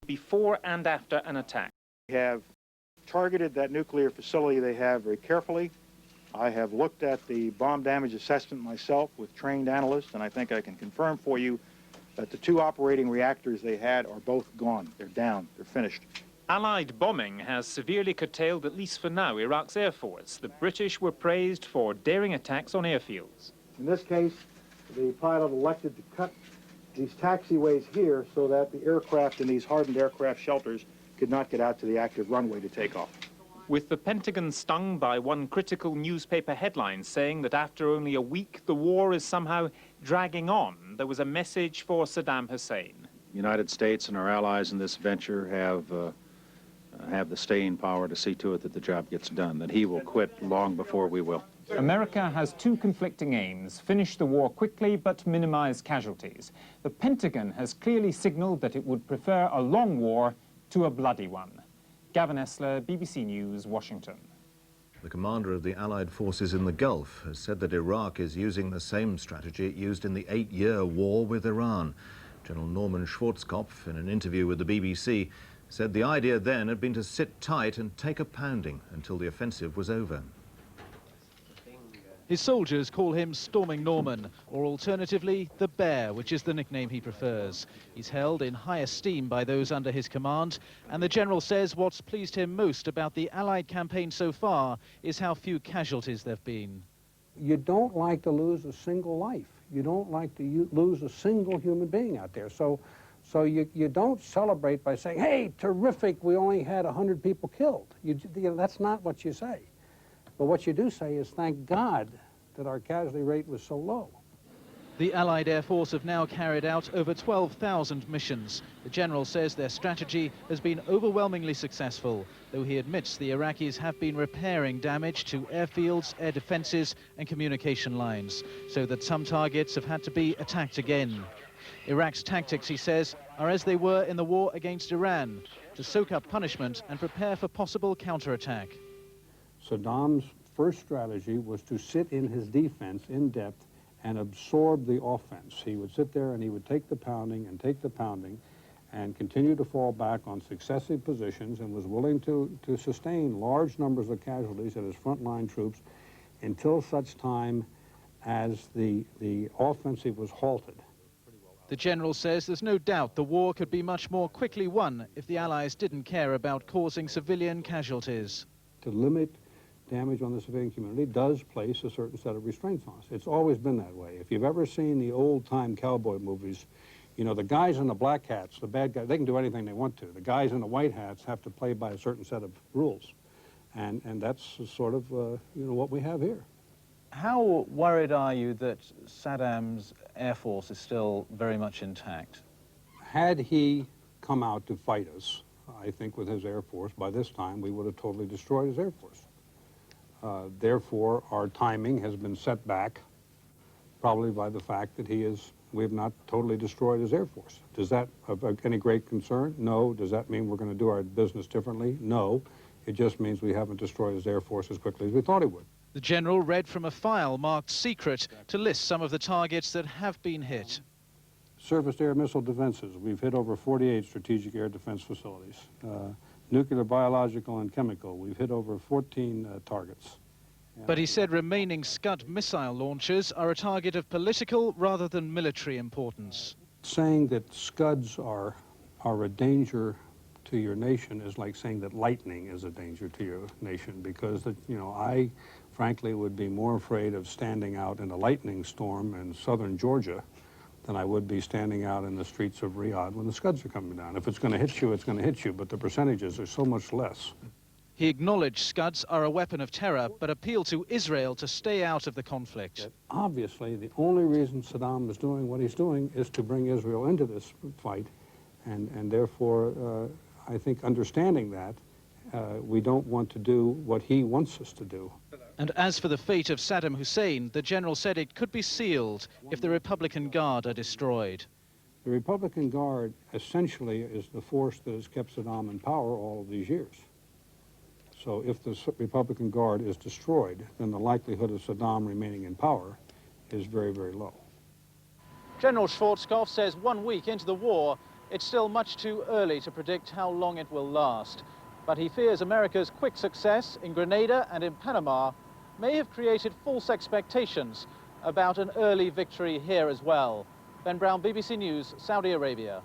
before and after an attack. We have targeted that nuclear facility they have very carefully. I have looked at the bomb damage assessment myself with trained analysts, and I think I can confirm for you that the two operating reactors they had are both gone. They're down. They're finished. Allied bombing has severely curtailed, at least for now, Iraq's Air Force. The British were praised for daring attacks on airfields. In this case, the pilot elected to cut these taxiways here so that the aircraft in these hardened aircraft shelters could not get out to the active runway to take off. With the Pentagon stung by one critical newspaper headline saying that after only a week the war is somehow dragging on, there was a message for Saddam Hussein. The United States and our allies in this venture have the staying power to see to it that the job gets done, that he will quit long before we will. America has two conflicting aims: finish the war quickly but minimize casualties. The Pentagon has clearly signaled that it would prefer a long war to a bloody one. Gavin Esler, BBC News, Washington. The commander of the Allied forces in the Gulf has said that Iraq is using the same strategy it used in the 8-year war with Iran. General Norman Schwarzkopf, in an interview with the BBC, said the idea then had been to sit tight and take a pounding until the offensive was over. His soldiers call him Storming Norman, or alternatively, the Bear, which is the nickname he prefers. He's held in high esteem by those under his command, and the general says what's pleased him most about the Allied campaign so far is how few casualties there've been. You don't like to lose a single life. You don't like to lose a single human being out there. So you don't celebrate by saying, hey, terrific, we only had 100 people killed. That's not what you say. But what you do say is, thank God that our casualty rate was so low. The Allied Air Force have now carried out over 12,000 missions. The general says their strategy has been overwhelmingly successful, though he admits the Iraqis have been repairing damage to airfields, air defenses and communication lines, so that some targets have had to be attacked again. Iraq's tactics, he says, are as they were in the war against Iran, to soak up punishment and prepare for possible counterattack. Saddam's first strategy was to sit in his defense in depth and absorb the offense. He would sit there and he would take the pounding and continue to fall back on successive positions, and was willing to sustain large numbers of casualties at his frontline troops until such time as the offensive was halted. The general says there's no doubt the war could be much more quickly won if the Allies didn't care about causing civilian casualties. To limit damage on the civilian community does place a certain set of restraints on us. It's always been that way. If you've ever seen the old-time cowboy movies, you know, the guys in the black hats, the bad guys, they can do anything they want to. The guys in the white hats have to play by a certain set of rules. And that's sort of, you know, what we have here. How worried are you that Saddam's Air Force is still very much intact? Had he come out to fight us, I think with his Air Force, by this time we would have totally destroyed his Air Force. Therefore, our timing has been set back, probably by the fact that we have not totally destroyed his Air Force. Does that have any great concern? No. Does that mean we're going to do our business differently? No. It just means we haven't destroyed his Air Force as quickly as we thought he would. The general read from a file marked secret to list some of the targets that have been hit. Surface air missile defenses. We've hit over 48 strategic air defense facilities. Nuclear, biological, and chemical. We've hit over 14 targets. But he said remaining Scud missile launchers are a target of political rather than military importance. Saying that Scuds are a danger to your nation is like saying that lightning is a danger to your nation, because, you know, I frankly would be more afraid of standing out in a lightning storm in southern Georgia than I would be standing out in the streets of Riyadh when the Scuds are coming down. If it's going to hit you, it's going to hit you, but the percentages are so much less. He acknowledged Scuds are a weapon of terror, but appealed to Israel to stay out of the conflict. Obviously, the only reason Saddam is doing what he's doing is to bring Israel into this fight, and therefore, I think understanding that, we don't want to do what he wants us to do. And as for the fate of Saddam Hussein, the general said it could be sealed if the Republican Guard are destroyed. The Republican Guard essentially is the force that has kept Saddam in power all of these years. So if the Republican Guard is destroyed, then the likelihood of Saddam remaining in power is very, very low. General Schwarzkopf says 1 week into the war, It's still much too early to predict how long it will last, but he fears America's quick success in Grenada and in Panama may have created false expectations about an early victory here as well. Ben Brown, BBC News, Saudi Arabia.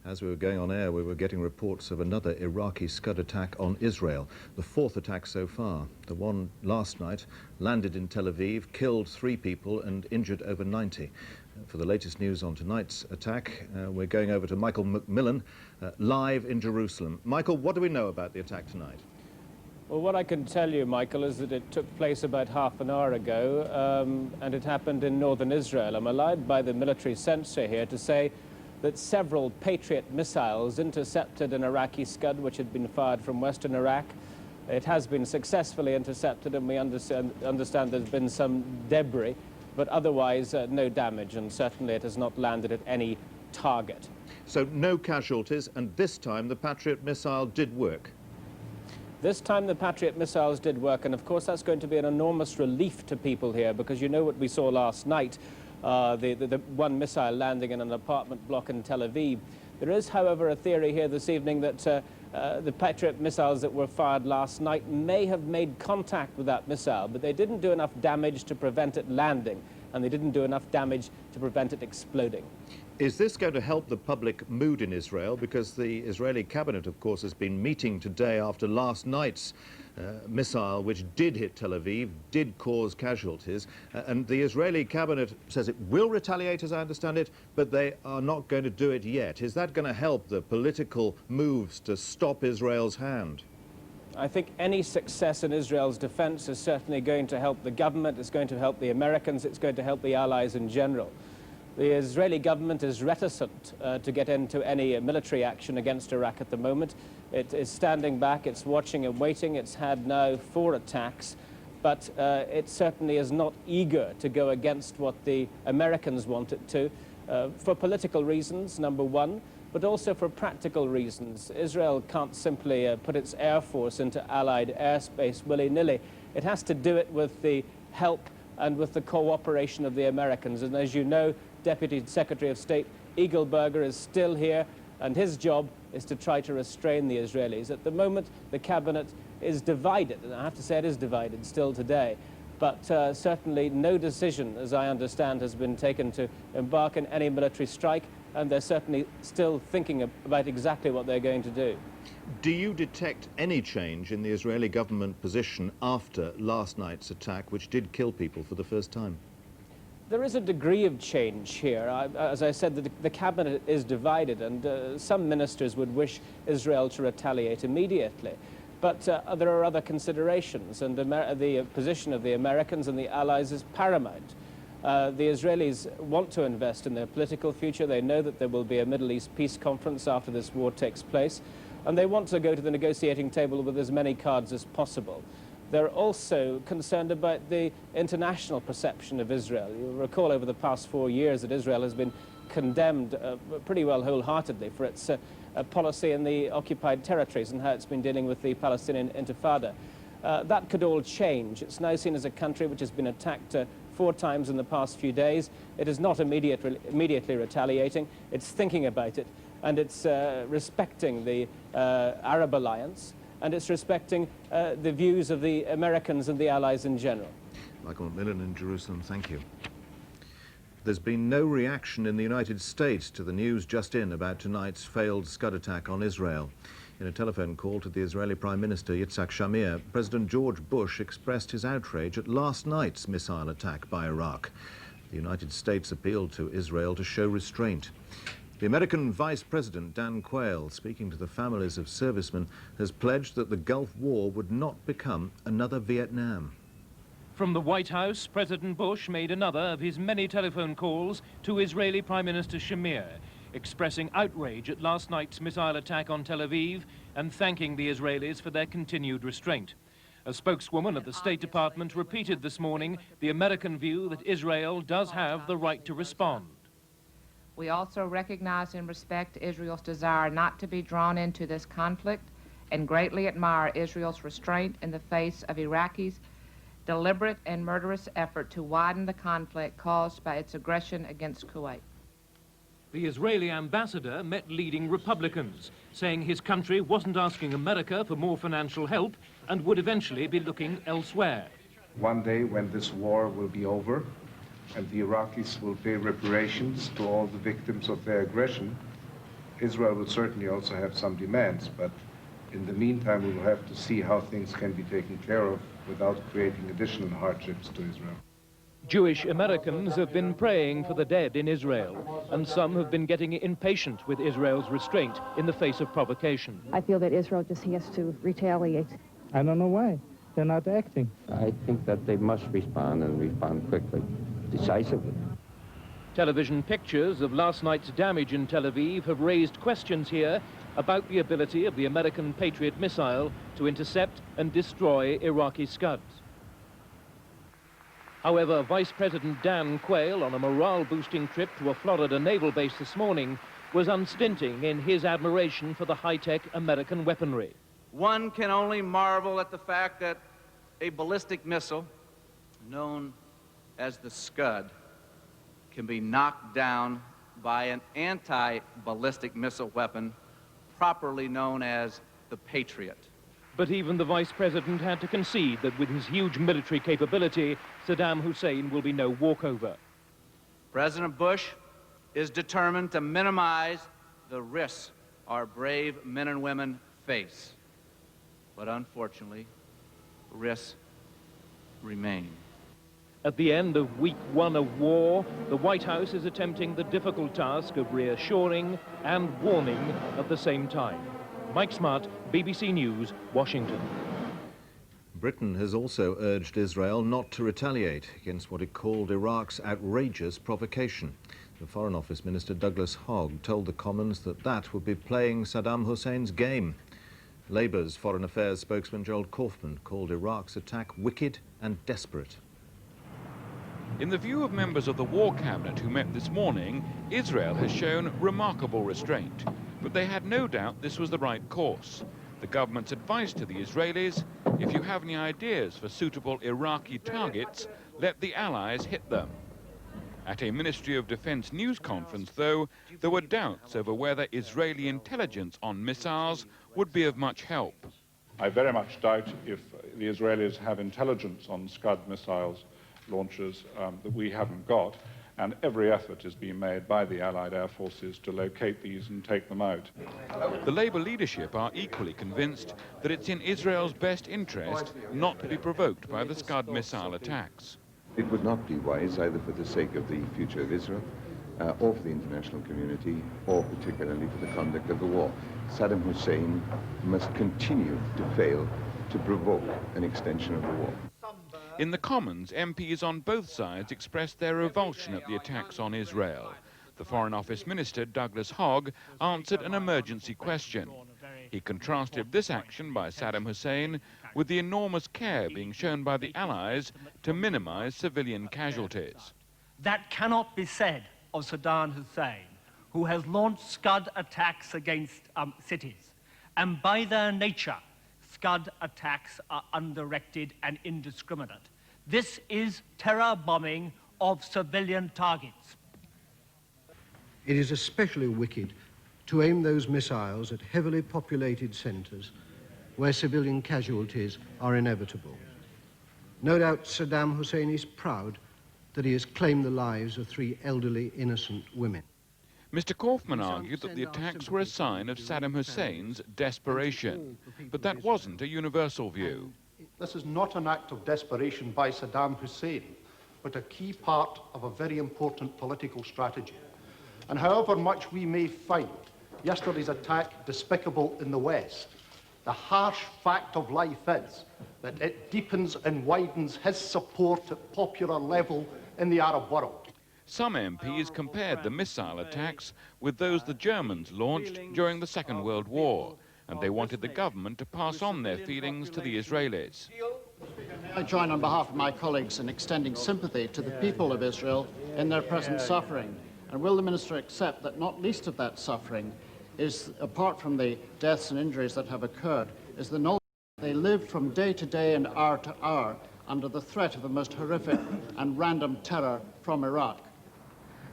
As we were going on air, we were getting reports of another Iraqi Scud attack on Israel, the fourth attack so far. The one last night landed in Tel Aviv, killed 3 people and injured over 90. For the latest news on tonight's attack, we're going over to Michael Macmillan, live in Jerusalem. Michael, what do we know about the attack tonight? Well, what I can tell you, Michael, is that it took place about half an hour ago, and it happened in northern Israel. I'm allowed by the military censor here to say that several Patriot missiles intercepted an Iraqi Scud which had been fired from western Iraq. It has been successfully intercepted, and we understand there's been some debris, but otherwise no damage, and certainly it has not landed at any target. So no casualties, and this time the Patriot missile did work. This time the Patriot missiles did work, and of course that's going to be an enormous relief to people here, because you know what we saw last night, the one missile landing in an apartment block in Tel Aviv. There is, however, a theory here this evening that the Patriot missiles that were fired last night may have made contact with that missile, but they didn't do enough damage to prevent it landing, and they didn't do enough damage to prevent it exploding. Is this going to help the public mood in Israel? Because the Israeli cabinet, of course, has been meeting today after last night's missile, which did hit Tel Aviv, did cause casualties. And the Israeli cabinet says it will retaliate, as I understand it, but they are not going to do it yet. Is that going to help the political moves to stop Israel's hand? I think any success in Israel's defense is certainly going to help the government, it's going to help the Americans, it's going to help the allies in general. The Israeli government is reticent to get into any military action against Iraq at the moment. It is standing back, it's watching and waiting. It's had now 4 attacks, but it certainly is not eager to go against what the Americans want it to, for political reasons, number one, but also for practical reasons. Israel can't simply put its air force into Allied airspace willy-nilly. It has to do it with the help and with the cooperation of the Americans. And as you know, Deputy Secretary of State Eagleberger is still here, and his job is to try to restrain the Israelis. At the moment, the cabinet is divided, and I have to say it is divided still today. But certainly no decision, as I understand, has been taken to embark in any military strike, and they're certainly still thinking about exactly what they're going to do. Do you detect any change in the Israeli government position after last night's attack, which did kill people for the first time? There is a degree of change here. As I said, the cabinet is divided, and some ministers would wish Israel to retaliate immediately. But there are other considerations, and the position of the Americans and the allies is paramount. The Israelis want to invest in their political future. They know that there will be a Middle East peace conference after this war takes place, and they want to go to the negotiating table with as many cards as possible. They're also concerned about the international perception of Israel. You'll recall over the past 4 years that Israel has been condemned pretty well wholeheartedly for its policy in the occupied territories and how it's been dealing with the Palestinian Intifada. That could all change. It's now seen as a country which has been attacked 4 times in the past few days. It is not immediately retaliating. It's thinking about it, and it's respecting the Arab alliance, and it's respecting the views of the Americans and the allies in general. Michael Macmillan in Jerusalem, thank you. There's been no reaction in the United States to the news just in about tonight's failed Scud attack on Israel. In a telephone call to the Israeli Prime Minister Yitzhak Shamir, President George Bush expressed his outrage at last night's missile attack by Iraq. The United States appealed to Israel to show restraint. The American Vice President, Dan Quayle, speaking to the families of servicemen, has pledged that the Gulf War would not become another Vietnam. From the White House, President Bush made another of his many telephone calls to Israeli Prime Minister Shamir, expressing outrage at last night's missile attack on Tel Aviv and thanking the Israelis for their continued restraint. A spokeswoman of the State Department repeated this morning the American view that Israel does have the right to respond. We also recognize and respect Israel's desire not to be drawn into this conflict and greatly admire Israel's restraint in the face of Iraqis' deliberate and murderous effort to widen the conflict caused by its aggression against Kuwait. The Israeli ambassador met leading Republicans, saying his country wasn't asking America for more financial help and would eventually be looking elsewhere. One day when this war will be over and the Iraqis will pay reparations to all the victims of their aggression, Israel will certainly also have some demands, but in the meantime we will have to see how things can be taken care of without creating additional hardships to Israel. Jewish Americans have been praying for the dead in Israel, and some have been getting impatient with Israel's restraint in the face of provocation. I feel that Israel just has to retaliate. I don't know why. They're not acting. I think that they must respond, and respond quickly, decisively. Television pictures of last night's damage in Tel Aviv have raised questions here about the ability of the American Patriot missile to intercept and destroy Iraqi Scuds. However, Vice President Dan Quayle, on a morale-boosting trip to a Florida naval base this morning, was unstinting in his admiration for the high-tech American weaponry. One can only marvel at the fact that a ballistic missile, known as the Scud, can be knocked down by an anti-ballistic missile weapon properly known as the Patriot. But even the Vice President had to concede that with his huge military capability, Saddam Hussein will be no walkover. President Bush is determined to minimize the risks our brave men and women face. But unfortunately, risks remain. At the end of week one of war, the White House is attempting the difficult task of reassuring and warning at the same time. Mike Smart, BBC News, Washington. Britain has also urged Israel not to retaliate against what it called Iraq's outrageous provocation. The Foreign Office Minister Douglas Hogg told the Commons that that would be playing Saddam Hussein's game. Labour's Foreign Affairs spokesman Gerald Kaufman called Iraq's attack wicked and desperate. In the view of members of the War Cabinet who met this morning, Israel has shown remarkable restraint. But they had no doubt this was the right course. The government's advice to the Israelis: if you have any ideas for suitable Iraqi targets, let the Allies hit them. At a Ministry of Defense news conference, though, there were doubts over whether Israeli intelligence on missiles would be of much help. I very much doubt if the Israelis have intelligence on Scud missiles launchers that we haven't got, and every effort is being made by the Allied air forces to locate these and take them out. The Labour leadership are equally convinced that it's in Israel's best interest not to be provoked by the Scud missile attacks. It would not be wise, either for the sake of the future of Israel, or for the international community, or particularly for the conduct of the war. Saddam Hussein must continue to fail to provoke an extension of the war. In the Commons, MPs on both sides expressed their revulsion at the attacks on Israel. The Foreign Office Minister, Douglas Hogg, answered an emergency question. He contrasted this action by Saddam Hussein with the enormous care being shown by the Allies to minimize civilian casualties. That cannot be said of Saddam Hussein, who has launched Scud attacks against cities. And by their nature, Scud attacks are undirected and indiscriminate. This is terror bombing of civilian targets. It is especially wicked to aim those missiles at heavily populated centres where civilian casualties are inevitable. No doubt Saddam Hussein is proud that he has claimed the lives of 3 elderly, innocent women. Mr. Kaufman argued that the attacks were a sign of Saddam Hussein's desperation, but that wasn't a universal view. This is not an act of desperation by Saddam Hussein, but a key part of a very important political strategy. And however much we may find yesterday's attack despicable in the West, the harsh fact of life is that it deepens and widens his support at popular level in the Arab world. Some MPs compared the missile attacks with those the Germans launched during the Second World War, and they wanted the government to pass on their feelings to the Israelis. I join on behalf of my colleagues in extending sympathy to the people of Israel in their present suffering. And will the Minister accept that not least of that suffering is, apart from the deaths and injuries that have occurred, is the knowledge that they live from day to day and hour to hour under the threat of the most horrific and random terror from Iraq?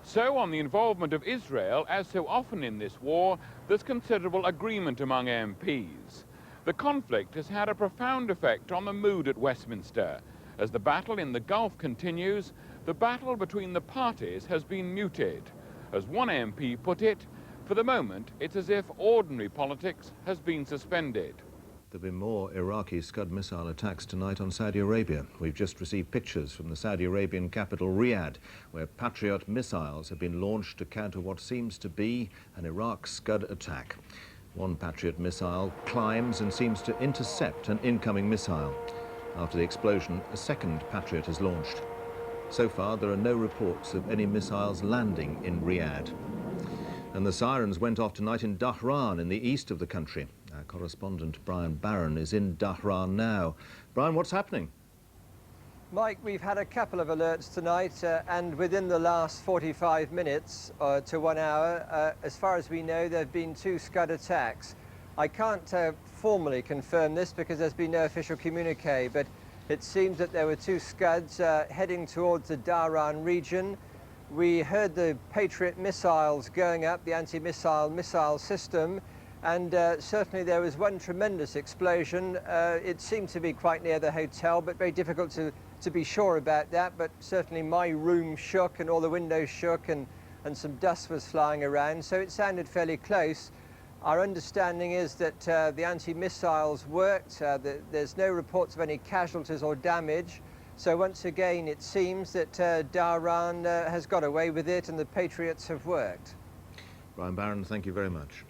So on the involvement of Israel, as so often in this war, there's considerable agreement among MPs. The conflict has had a profound effect on the mood at Westminster. As the battle in the Gulf continues, the battle between the parties has been muted. As one MP put it, for the moment, it's as if ordinary politics has been suspended. There have been more Iraqi Scud missile attacks tonight on Saudi Arabia. We've just received pictures from the Saudi Arabian capital, Riyadh, where Patriot missiles have been launched to counter what seems to be an Iraq Scud attack. One Patriot missile climbs and seems to intercept an incoming missile. After the explosion, a second Patriot is launched. So far, there are no reports of any missiles landing in Riyadh. And the sirens went off tonight in Dhahran, in the east of the country. Our correspondent Brian Barron is in Dhahran now. Brian, what's happening? Mike, we've had a couple of alerts tonight, and within the last 45 minutes to 1 hour, as far as we know, there have been 2 Scud attacks. I can't formally confirm this because there's been no official communique, but it seems that there were 2 Scuds heading towards the Dhahran region. We heard the Patriot missiles going up, the anti-missile system, and certainly there was one tremendous explosion. It seemed to be quite near the hotel, but very difficult to be sure about that. But certainly my room shook and all the windows shook, and some dust was flying around, so it sounded fairly close. Our understanding is that the anti-missiles worked. There's no reports of any casualties or damage. So once again, it seems that Dhahran has got away with it and the Patriots have worked. Brian Barron, thank you very much.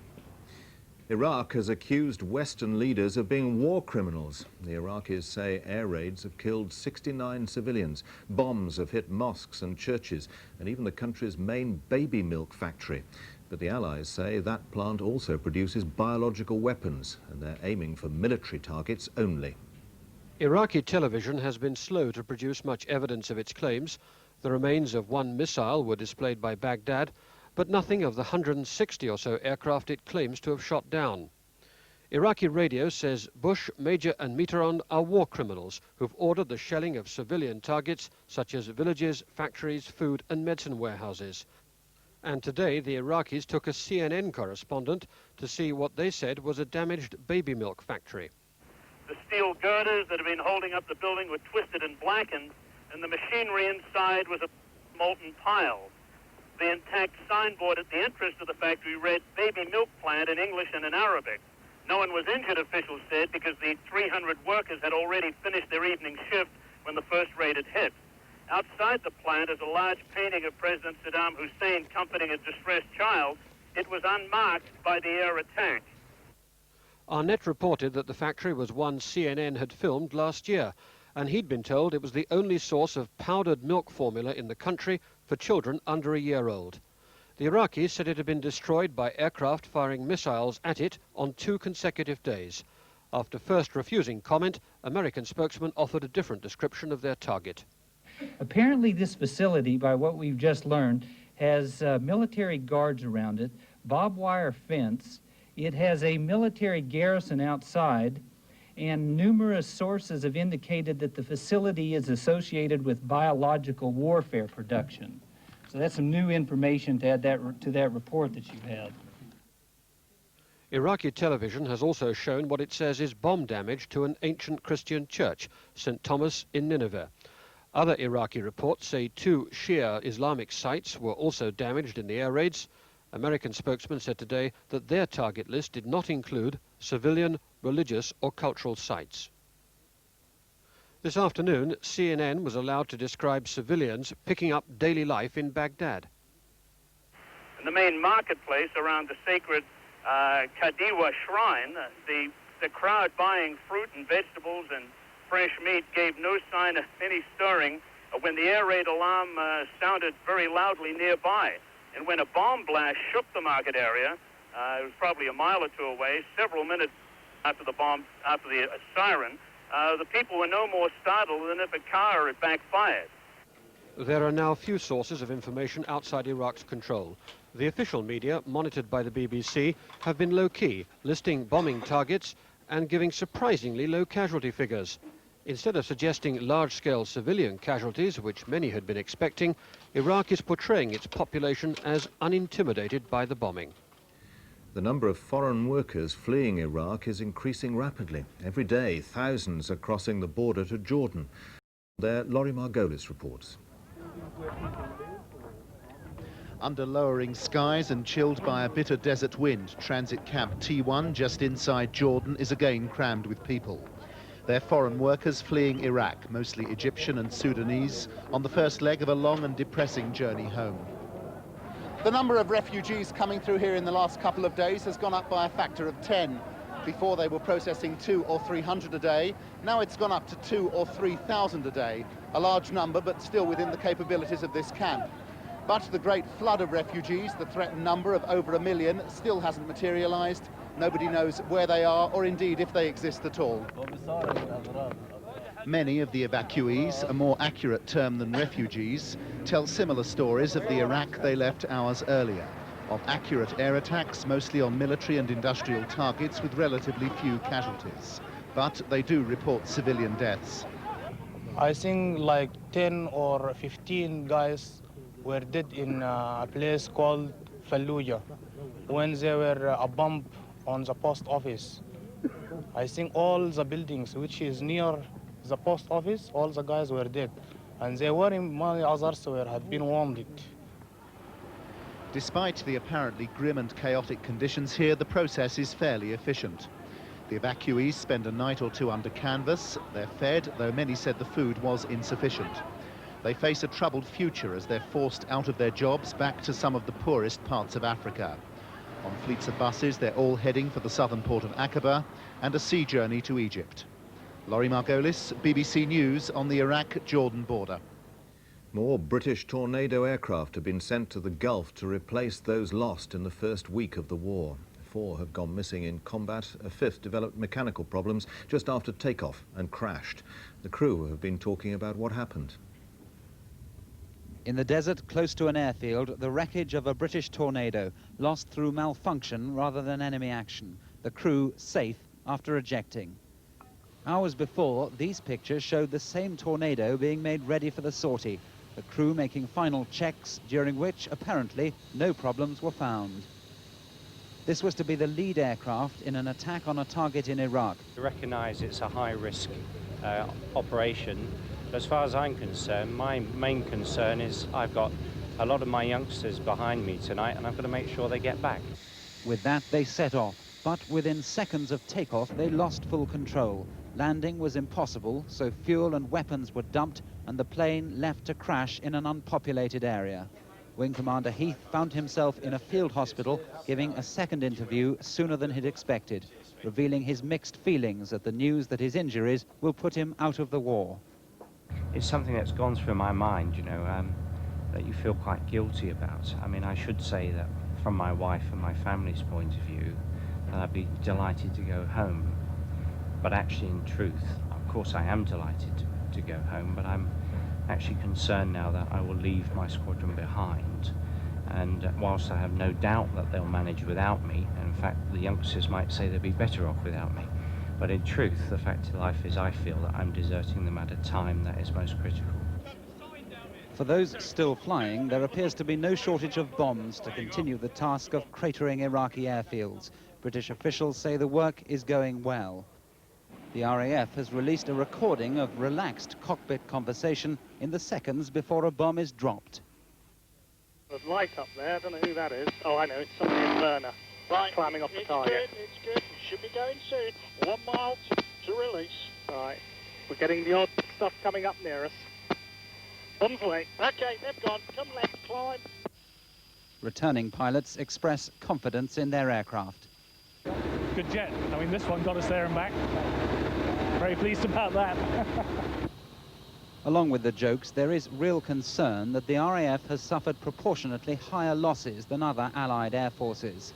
Iraq has accused Western leaders of being war criminals. The Iraqis say air raids have killed 69 civilians. Bombs have hit mosques and churches, and even the country's main baby milk factory. But the Allies say that plant also produces biological weapons, and they're aiming for military targets only. Iraqi television has been slow to produce much evidence of its claims. The remains of one missile were displayed by Baghdad, but nothing of the 160 or so aircraft it claims to have shot down. Iraqi radio says Bush, Major and Mitterrand are war criminals who've ordered the shelling of civilian targets such as villages, factories, food and medicine warehouses. And today the Iraqis took a CNN correspondent to see what they said was a damaged baby milk factory. The steel girders that had been holding up the building were twisted and blackened, and the machinery inside was a molten pile. The intact signboard at the entrance to the factory read baby milk plant in English and in Arabic. No one was injured, officials said, because the 300 workers had already finished their evening shift when the first raid had hit. Outside the plant is a large painting of President Saddam Hussein comforting a distressed child. It was unmarked by the air attack. Arnett reported that the factory was one CNN had filmed last year, and he'd been told it was the only source of powdered milk formula in the country for children under a year old. The Iraqis said it had been destroyed by aircraft firing missiles at it on 2 consecutive days. After first refusing comment, American spokesman offered a different description of their target. Apparently this facility, by what we've just learned, has military guards around it, barbed wire fence. It has a military garrison outside, and numerous sources have indicated that the facility is associated with biological warfare production. So that's some new information to add to that report that you've had. Iraqi television has also shown what it says is bomb damage to an ancient Christian church, St. Thomas in Nineveh. Other Iraqi reports say 2 Shia Islamic sites were also damaged in the air raids. American spokesman said today that their target list did not include civilian, religious or cultural sites. This afternoon, CNN was allowed to describe civilians picking up daily life in Baghdad. In the main marketplace around the sacred Kadiwa shrine, the crowd buying fruit and vegetables and fresh meat gave no sign of any stirring when the air raid alarm sounded very loudly nearby. And when a bomb blast shook the market area, it was probably a mile or 2 away, several minutes after the siren, the people were no more startled than if a car had backfired. There are now few sources of information outside Iraq's control. The official media, monitored by the BBC, have been low-key, listing bombing targets and giving surprisingly low casualty figures. Instead of suggesting large-scale civilian casualties, which many had been expecting, Iraq is portraying its population as unintimidated by the bombing. The number of foreign workers fleeing Iraq is increasing rapidly. Every day, thousands are crossing the border to Jordan. There, Laurie Margolis reports. Under lowering skies and chilled by a bitter desert wind, transit camp T1 just inside Jordan is again crammed with people. They're foreign workers fleeing Iraq, mostly Egyptian and Sudanese, on the first leg of a long and depressing journey home. The number of refugees coming through here in the last couple of days has gone up by a factor of 10. Before they were processing 200 or 300 a day. Now it's gone up to 2,000 or 3,000 a day. A large number, but still within the capabilities of this camp. But the great flood of refugees, the threatened number of over 1 million, still hasn't materialized. Nobody knows where they are, or indeed if they exist at all. Many of the evacuees, a more accurate term than refugees, tell similar stories of the Iraq they left hours earlier, of accurate air attacks, mostly on military and industrial targets with relatively few casualties. But they do report civilian deaths. I think like 10 or 15 guys were dead in a place called Fallujah when there were a bomb on the post office. I think all the buildings which is near the post office, all the guys were dead. And there were many others who had been wounded. Despite the apparently grim and chaotic conditions here, the process is fairly efficient. The evacuees spend a night or two under canvas. They're fed, though many said the food was insufficient. They face a troubled future as they're forced out of their jobs back to some of the poorest parts of Africa. On fleets of buses, they're all heading for the southern port of Aqaba and a sea journey to Egypt. Laurie Margolis, BBC News on the Iraq-Jordan border. More British Tornado aircraft have been sent to the Gulf to replace those lost in the first week of the war. 4 have gone missing in combat. A 5th developed mechanical problems just after takeoff and crashed. The crew have been talking about what happened. In the desert close to an airfield, the wreckage of a British Tornado, lost through malfunction rather than enemy action. The crew safe after ejecting. Hours before, these pictures showed the same Tornado being made ready for the sortie. The crew making final checks, during which, apparently, no problems were found. This was to be the lead aircraft in an attack on a target in Iraq. I recognise it's a high-risk operation. As far as I'm concerned, my main concern is I've got a lot of my youngsters behind me tonight, and I've got to make sure they get back. With that, they set off, but within seconds of takeoff, they lost full control. Landing was impossible, so fuel and weapons were dumped, and the plane left to crash in an unpopulated area. Wing Commander Heath found himself in a field hospital, giving a second interview sooner than he'd expected, revealing his mixed feelings at the news that his injuries will put him out of the war. It's something that's gone through my mind, you know, that you feel quite guilty about. I mean, I should say that from my wife and my family's point of view, that I'd be delighted to go home. But actually, in truth, of course I am delighted to go home, but I'm actually concerned now that I will leave my squadron behind. And whilst I have no doubt that they'll manage without me, and in fact the youngsters might say they'd be better off without me, but in truth the fact of life is I feel that I'm deserting them at a time that is most critical. For those still flying, there appears to be no shortage of bombs to continue the task of cratering Iraqi airfields. British officials say the work is going well. The RAF has released a recording of relaxed cockpit conversation in the seconds before a bomb is dropped. There's light up there, I don't know who that is. Oh, I know, it's somebody in Burner. Right, climbing off the target. It's good, it should be going soon. 1 mile to release. Right, we're getting the odd stuff coming up near us. Bombs away. Okay, they've gone. Come left, climb. Returning pilots express confidence in their aircraft. Good jet. I mean, this one got us there and back. Very pleased about that. Along with the jokes, there is real concern that the RAF has suffered proportionately higher losses than other Allied air forces.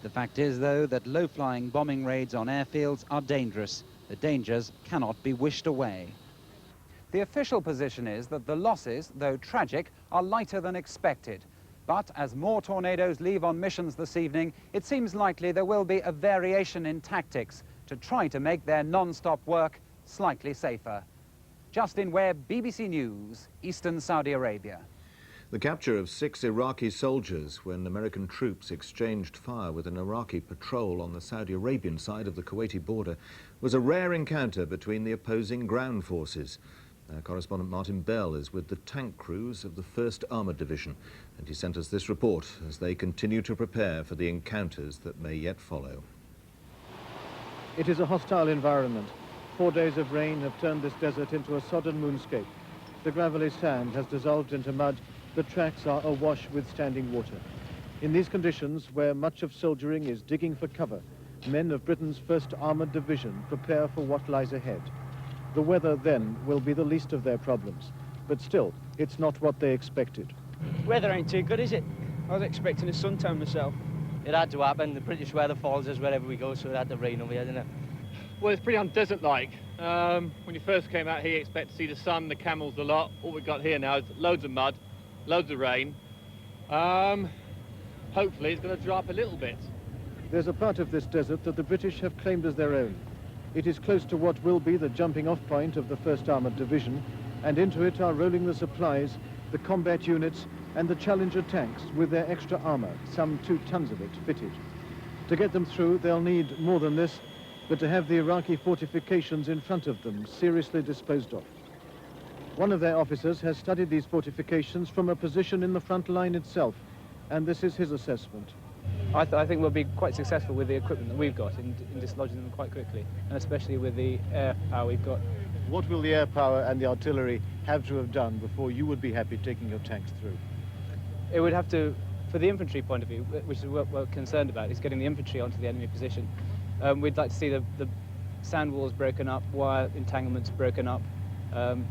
The fact is, though, that low-flying bombing raids on airfields are dangerous. The dangers cannot be wished away. The official position is that the losses, though tragic, are lighter than expected. But as more Tornadoes leave on missions this evening, it seems likely there will be a variation in tactics to try to make their non-stop work slightly safer. Justin Webb, BBC News, Eastern Saudi Arabia. The capture of 6 Iraqi soldiers when American troops exchanged fire with an Iraqi patrol on the Saudi Arabian side of the Kuwaiti border was a rare encounter between the opposing ground forces. Our correspondent Martin Bell is with the tank crews of the 1st Armoured Division, and he sent us this report as they continue to prepare for the encounters that may yet follow. It is a hostile environment. 4 days of rain have turned this desert into a sodden moonscape. The gravelly sand has dissolved into mud. The tracks are awash with standing water. In these conditions, where much of soldiering is digging for cover, men of Britain's 1st Armoured Division prepare for what lies ahead. The weather then will be the least of their problems, but still, it's not what they expected. Weather ain't too good, is it? I was expecting a suntan myself. It had to happen. The British weather follows us wherever we go, so it had to rain over here, didn't it? Well, it's pretty undesert-like. When you first came out here, you expect to see the sun, the camels a lot. All we've got here now is loads of mud, loads of rain. Hopefully it's going to dry up a little bit. There's a part of this desert that the British have claimed as their own. It is close to what will be the jumping-off point of the 1st Armoured Division, and into it are rolling the supplies, the combat units, and the Challenger tanks with their extra armour, some 2 tons of it fitted. To get them through, they'll need more than this, but to have the Iraqi fortifications in front of them seriously disposed of. One of their officers has studied these fortifications from a position in the front line itself, and this is his assessment. I think we'll be quite successful with the equipment that we've got in dislodging them quite quickly, and especially with the air power we've got. What will the air power and the artillery have to have done before you would be happy taking your tanks through? It would have to, for the infantry point of view, which is what we're concerned about, is getting the infantry onto the enemy position. We'd like to see the sand walls broken up, wire entanglements broken up,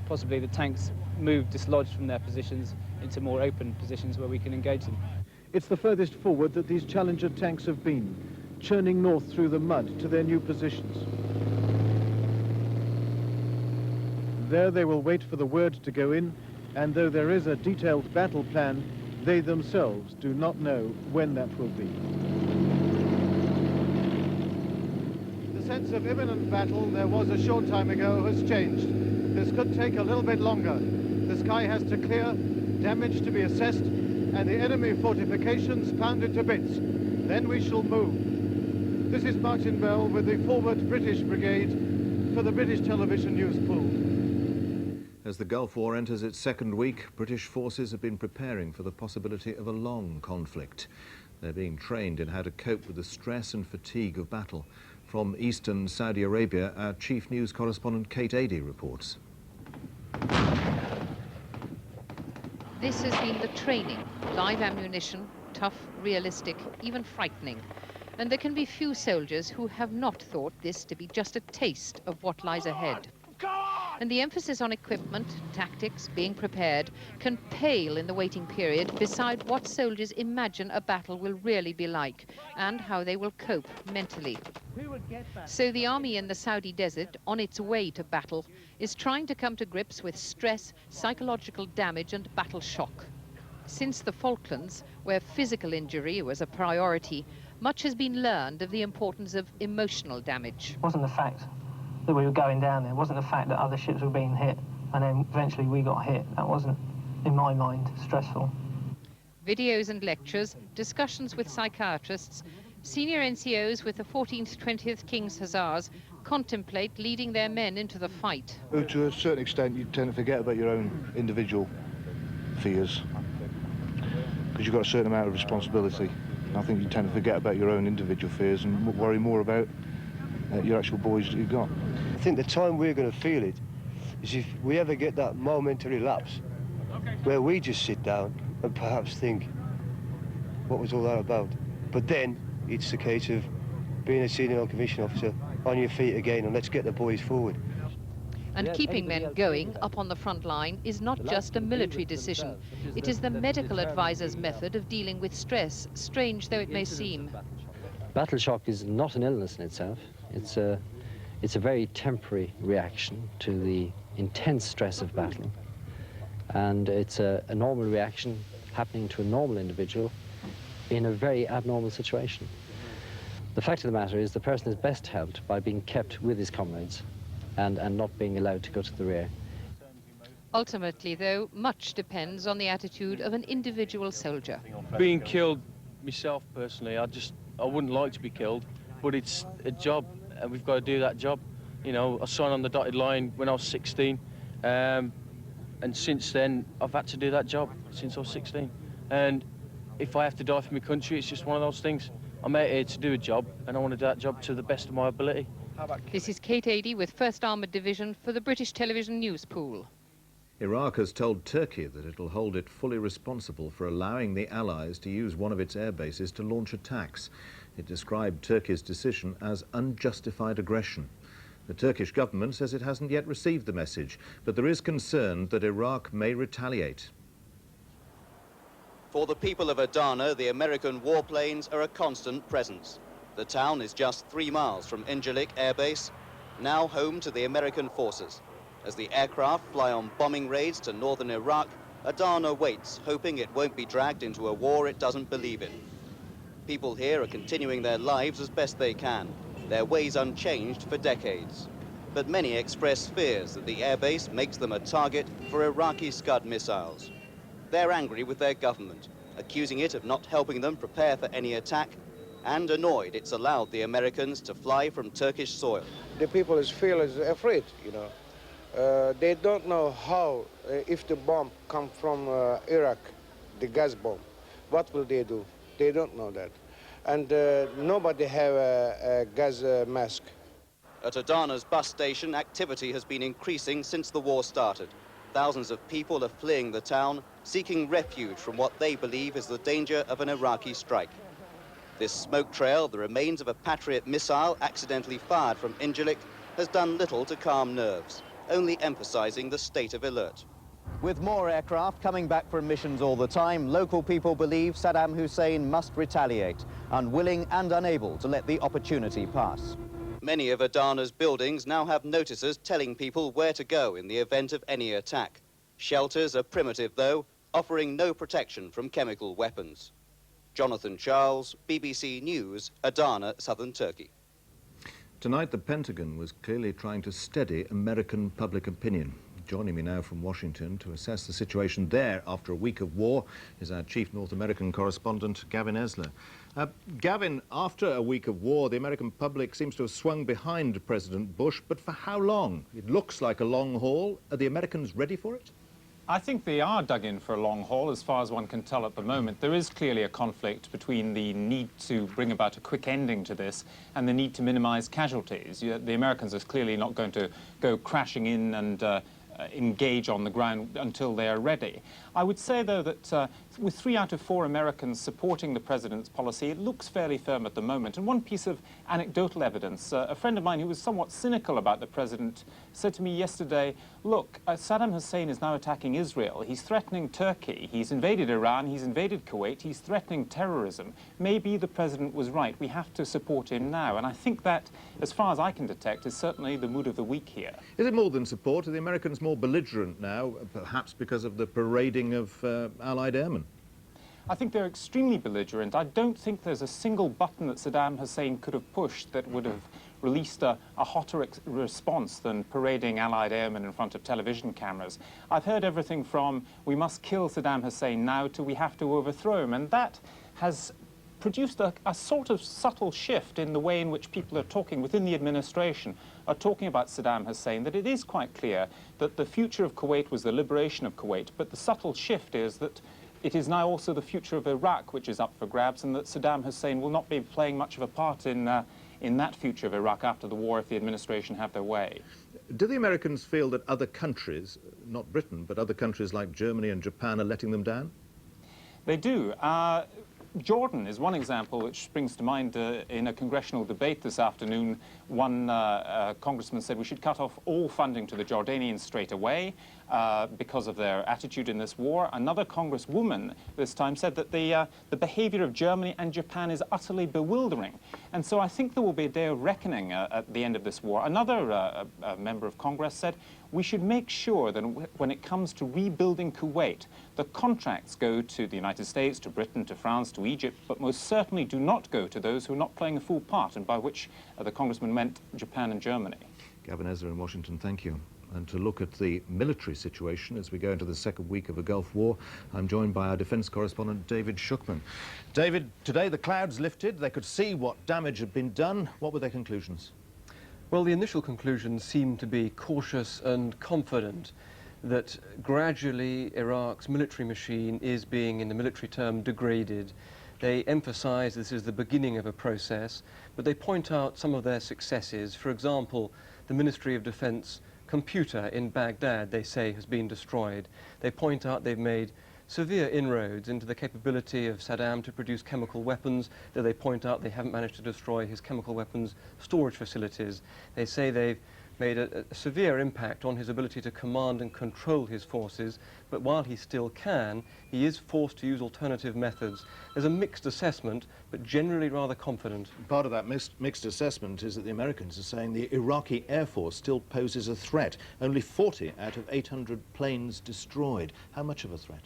possibly the tanks moved, dislodged from their positions into more open positions where we can engage them. It's the furthest forward that these Challenger tanks have been, churning north through the mud to their new positions. There they will wait for the word to go in, and though there is a detailed battle plan, they themselves do not know when that will be. The sense of imminent battle there was a short time ago has changed. This could take a little bit longer. The sky has to clear, damage to be assessed, and the enemy fortifications pounded to bits. Then we shall move. This is Martin Bell with the forward British Brigade for the British Television News Pool. As the Gulf War enters its 2nd week, British forces have been preparing for the possibility of a long conflict. They're being trained in how to cope with the stress and fatigue of battle. From eastern Saudi Arabia, our chief news correspondent Kate Adey reports. This has been the training. Live ammunition, tough, realistic, even frightening. And there can be few soldiers who have not thought this to be just a taste of what lies ahead. And the emphasis on equipment, tactics, being prepared, can pale in the waiting period beside what soldiers imagine a battle will really be like and how they will cope mentally. So the army in the Saudi desert, on its way to battle, is trying to come to grips with stress, psychological damage and battle shock. Since the Falklands, where physical injury was a priority, much has been learned of the importance of emotional damage. It wasn't the fact that we were going down there, it wasn't the fact that other ships were being hit and then eventually we got hit. That wasn't, in my mind, stressful. Videos and lectures, discussions with psychiatrists, senior NCOs with the 14th, 20th King's Hussars contemplate leading their men into the fight. To a certain extent, you tend to forget about your own individual fears because you've got a certain amount of responsibility. I think you tend to forget about your own individual fears and worry more about your actual boys that you've got. I think the time we're going to feel it is if we ever get that momentary lapse where we just sit down and perhaps think, what was all that about? But then it's the case of being a senior non-commissioned officer, on your feet again, and let's get the boys forward. And keeping men going up on the front line is not just a military decision. It is the medical advisor's method of dealing with stress, strange though it may seem. Battle shock is not an illness in itself. It's a very temporary reaction to the intense stress of battle. And it's a normal reaction happening to a normal individual in a very abnormal situation. The fact of the matter is the person is best helped by being kept with his comrades and not being allowed to go to the rear. Ultimately, though, much depends on the attitude of an individual soldier. Being killed myself personally, I wouldn't like to be killed, but it's a job and we've got to do that job. You know, I signed on the dotted line when I was 16, and since then I've had to do that job since I was 16. And if I have to die for my country, it's just one of those things. I'm out here to do a job, and I want to do that job to the best of my ability. This is Kate Adey with 1st Armoured Division for the British Television News Pool. Iraq has told Turkey that it'll hold it fully responsible for allowing the Allies to use one of its air bases to launch attacks. It described Turkey's decision as unjustified aggression. The Turkish government says it hasn't yet received the message, but there is concern that Iraq may retaliate. For the people of Adana, the American warplanes are a constant presence. The town is just 3 miles from Incirlik Air Base, now home to the American forces. As the aircraft fly on bombing raids to northern Iraq, Adana waits, hoping it won't be dragged into a war it doesn't believe in. People here are continuing their lives as best they can, their ways unchanged for decades. But many express fears that the airbase makes them a target for Iraqi Scud missiles. They're angry with their government, accusing it of not helping them prepare for any attack, and annoyed it's allowed the Americans to fly from Turkish soil. The people feel afraid, you know. They don't know how, if the bomb comes from Iraq, the gas bomb, what will they do? They don't know that. And nobody have a gas mask. At Adana's bus station, activity has been increasing since the war started. Thousands of people are fleeing the town, seeking refuge from what they believe is the danger of an Iraqi strike. This smoke trail, the remains of a Patriot missile accidentally fired from Incirlik, has done little to calm nerves, only emphasizing the state of alert. With more aircraft coming back from missions all the time, local people believe Saddam Hussein must retaliate, unwilling and unable to let the opportunity pass. Many of Adana's buildings now have notices telling people where to go in the event of any attack. Shelters are primitive, though, offering no protection from chemical weapons. Jonathan Charles, BBC News, Adana, southern Turkey. Tonight, the Pentagon was clearly trying to steady American public opinion. Joining me now from Washington to assess the situation there after a week of war is our chief North American correspondent, Gavin Esler. Gavin, after a week of war, the American public seems to have swung behind President Bush, but for how long? It looks like a long haul. Are the Americans ready for it? I think they are dug in for a long haul, as far as one can tell at the moment. There is clearly a conflict between the need to bring about a quick ending to this and the need to minimize casualties. The Americans are clearly not going to go crashing in and engage on the ground until they are ready. I would say, though, that with 3 out of 4 Americans supporting the president's policy, it looks fairly firm at the moment. And one piece of anecdotal evidence, a friend of mine who was somewhat cynical about the president said to me yesterday, look, Saddam Hussein is now attacking Israel. He's threatening Turkey. He's invaded Iran. He's invaded Kuwait. He's threatening terrorism. Maybe the president was right. We have to support him now. And I think that, as far as I can detect, is certainly the mood of the week here. Is it more than support? Are the Americans more belligerent now, perhaps because of the parading of Allied airmen? I think they're extremely belligerent. I don't think there's a single button that Saddam Hussein could have pushed that would have released a hotter response than parading Allied airmen in front of television cameras. I've heard everything from we must kill Saddam Hussein now to we have to overthrow him, and that has produced a sort of subtle shift in the way in which people are talking within the administration, are talking about Saddam Hussein, that it is quite clear that the future of Kuwait was the liberation of Kuwait, but the subtle shift is that it is now also the future of Iraq which is up for grabs, and that Saddam Hussein will not be playing much of a part in that future of Iraq after the war if the administration have their way. Do the Americans feel that other countries, not Britain, but other countries like Germany and Japan are letting them down? They do. Jordan is one example which springs to mind. In a congressional debate this afternoon, one congressman said we should cut off all funding to the Jordanians straight away because of their attitude in this war. Another congresswoman this time said that the behavior of Germany and Japan is utterly bewildering. And so I think there will be a day of reckoning at the end of this war. Another member of Congress said we should make sure that when it comes to rebuilding Kuwait, the contracts go to the United States, to Britain, to France, to Egypt, but most certainly do not go to those who are not playing a full part, and by which the congressman meant Japan and Germany. Gavin Ezra in Washington, thank you. And to look at the military situation as we go into the second week of the Gulf War, I'm joined by our defence correspondent, David Shukman. David, today the clouds lifted. They could see what damage had been done. What were their conclusions? Well, the initial conclusions seemed to be cautious and confident that gradually Iraq's military machine is being, in the military term, degraded. They emphasise this is the beginning of a process, but they point out some of their successes. For example, the Ministry of Defence computer in Baghdad, they say, has been destroyed. They point out they've made severe inroads into the capability of Saddam to produce chemical weapons, though they point out they haven't managed to destroy his chemical weapons storage facilities. They say they've made a severe impact on his ability to command and control his forces, but while he still can, he is forced to use alternative methods. There's a mixed assessment, but generally rather confident. Part of that mixed assessment is that the Americans are saying the Iraqi Air Force still poses a threat. Only 40 out of 800 planes destroyed. How much of a threat?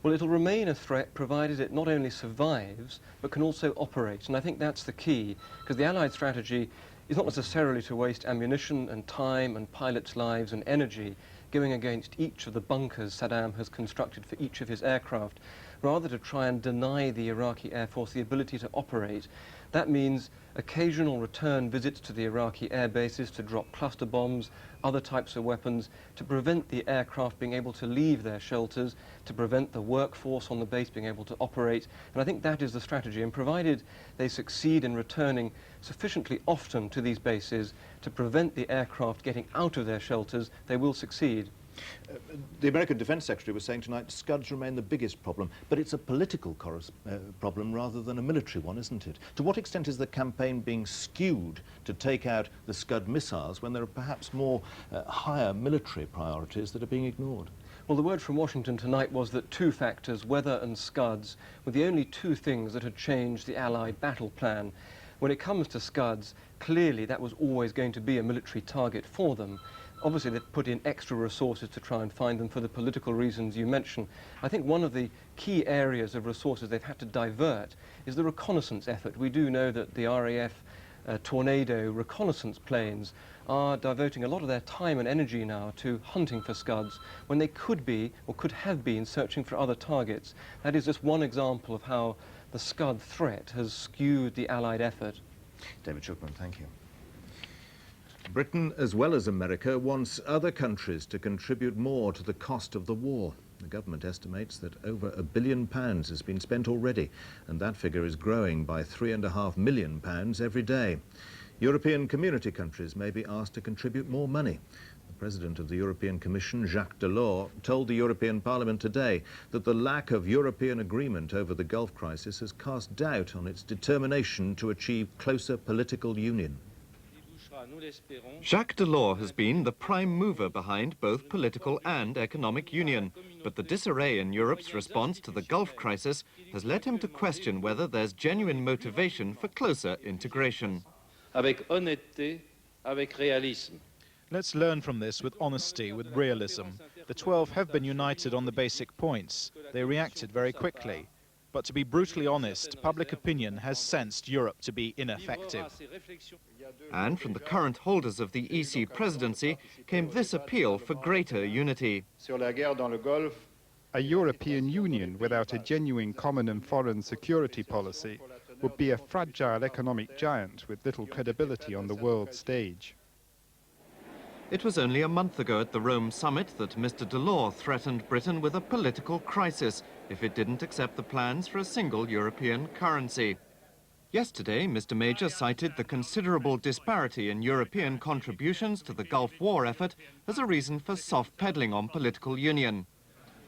Well, it'll remain a threat provided it not only survives, but can also operate. And I think that's the key, because the Allied strategy is not necessarily to waste ammunition and time and pilots' lives and energy going against each of the bunkers Saddam has constructed for each of his aircraft, rather to try and deny the Iraqi Air Force the ability to operate. That means occasional return visits to the Iraqi air bases to drop cluster bombs, other types of weapons, to prevent the aircraft being able to leave their shelters, to prevent the workforce on the base being able to operate. And I think that is the strategy. And provided they succeed in returning sufficiently often to these bases to prevent the aircraft getting out of their shelters, they will succeed. The American Defence Secretary was saying tonight Scuds remain the biggest problem, but it's a political problem rather than a military one, isn't it? To what extent is the campaign being skewed to take out the Scud missiles when there are perhaps more higher military priorities that are being ignored? Well, the word from Washington tonight was that two factors, weather and Scuds, were the only two things that had changed the Allied battle plan. When it comes to Scuds, clearly that was always going to be a military target for them. Obviously, they've put in extra resources to try and find them for the political reasons you mentioned. I think one of the key areas of resources they've had to divert is the reconnaissance effort. We do know that the RAF Tornado reconnaissance planes are diverting a lot of their time and energy now to hunting for Scuds when they could be, or could have been, searching for other targets. That is just one example of how the Scud threat has skewed the Allied effort. David Shukman, thank you. Britain, as well as America, wants other countries to contribute more to the cost of the war. The government estimates that over £1 billion has been spent already, and that figure is growing by £3.5 million every day. European community countries may be asked to contribute more money. The President of the European Commission, Jacques Delors, told the European Parliament today that the lack of European agreement over the Gulf crisis has cast doubt on its determination to achieve closer political union. Jacques Delors has been the prime mover behind both political and economic union, but the disarray in Europe's response to the Gulf crisis has led him to question whether there's genuine motivation for closer integration. Avec honnêteté, avec réalisme. Let's learn from this with honesty, with realism. The 12 have been united on the basic points. They reacted very quickly. But to be brutally honest, public opinion has sensed Europe to be ineffective. And from the current holders of the EC presidency came this appeal for greater unity. A European Union without a genuine common and foreign security policy would be a fragile economic giant with little credibility on the world stage. It was only a month ago at the Rome summit that Mr. Delors threatened Britain with a political crisis if it didn't accept the plans for a single European currency. Yesterday, Mr. Major cited the considerable disparity in European contributions to the Gulf War effort as a reason for soft-pedaling on political union.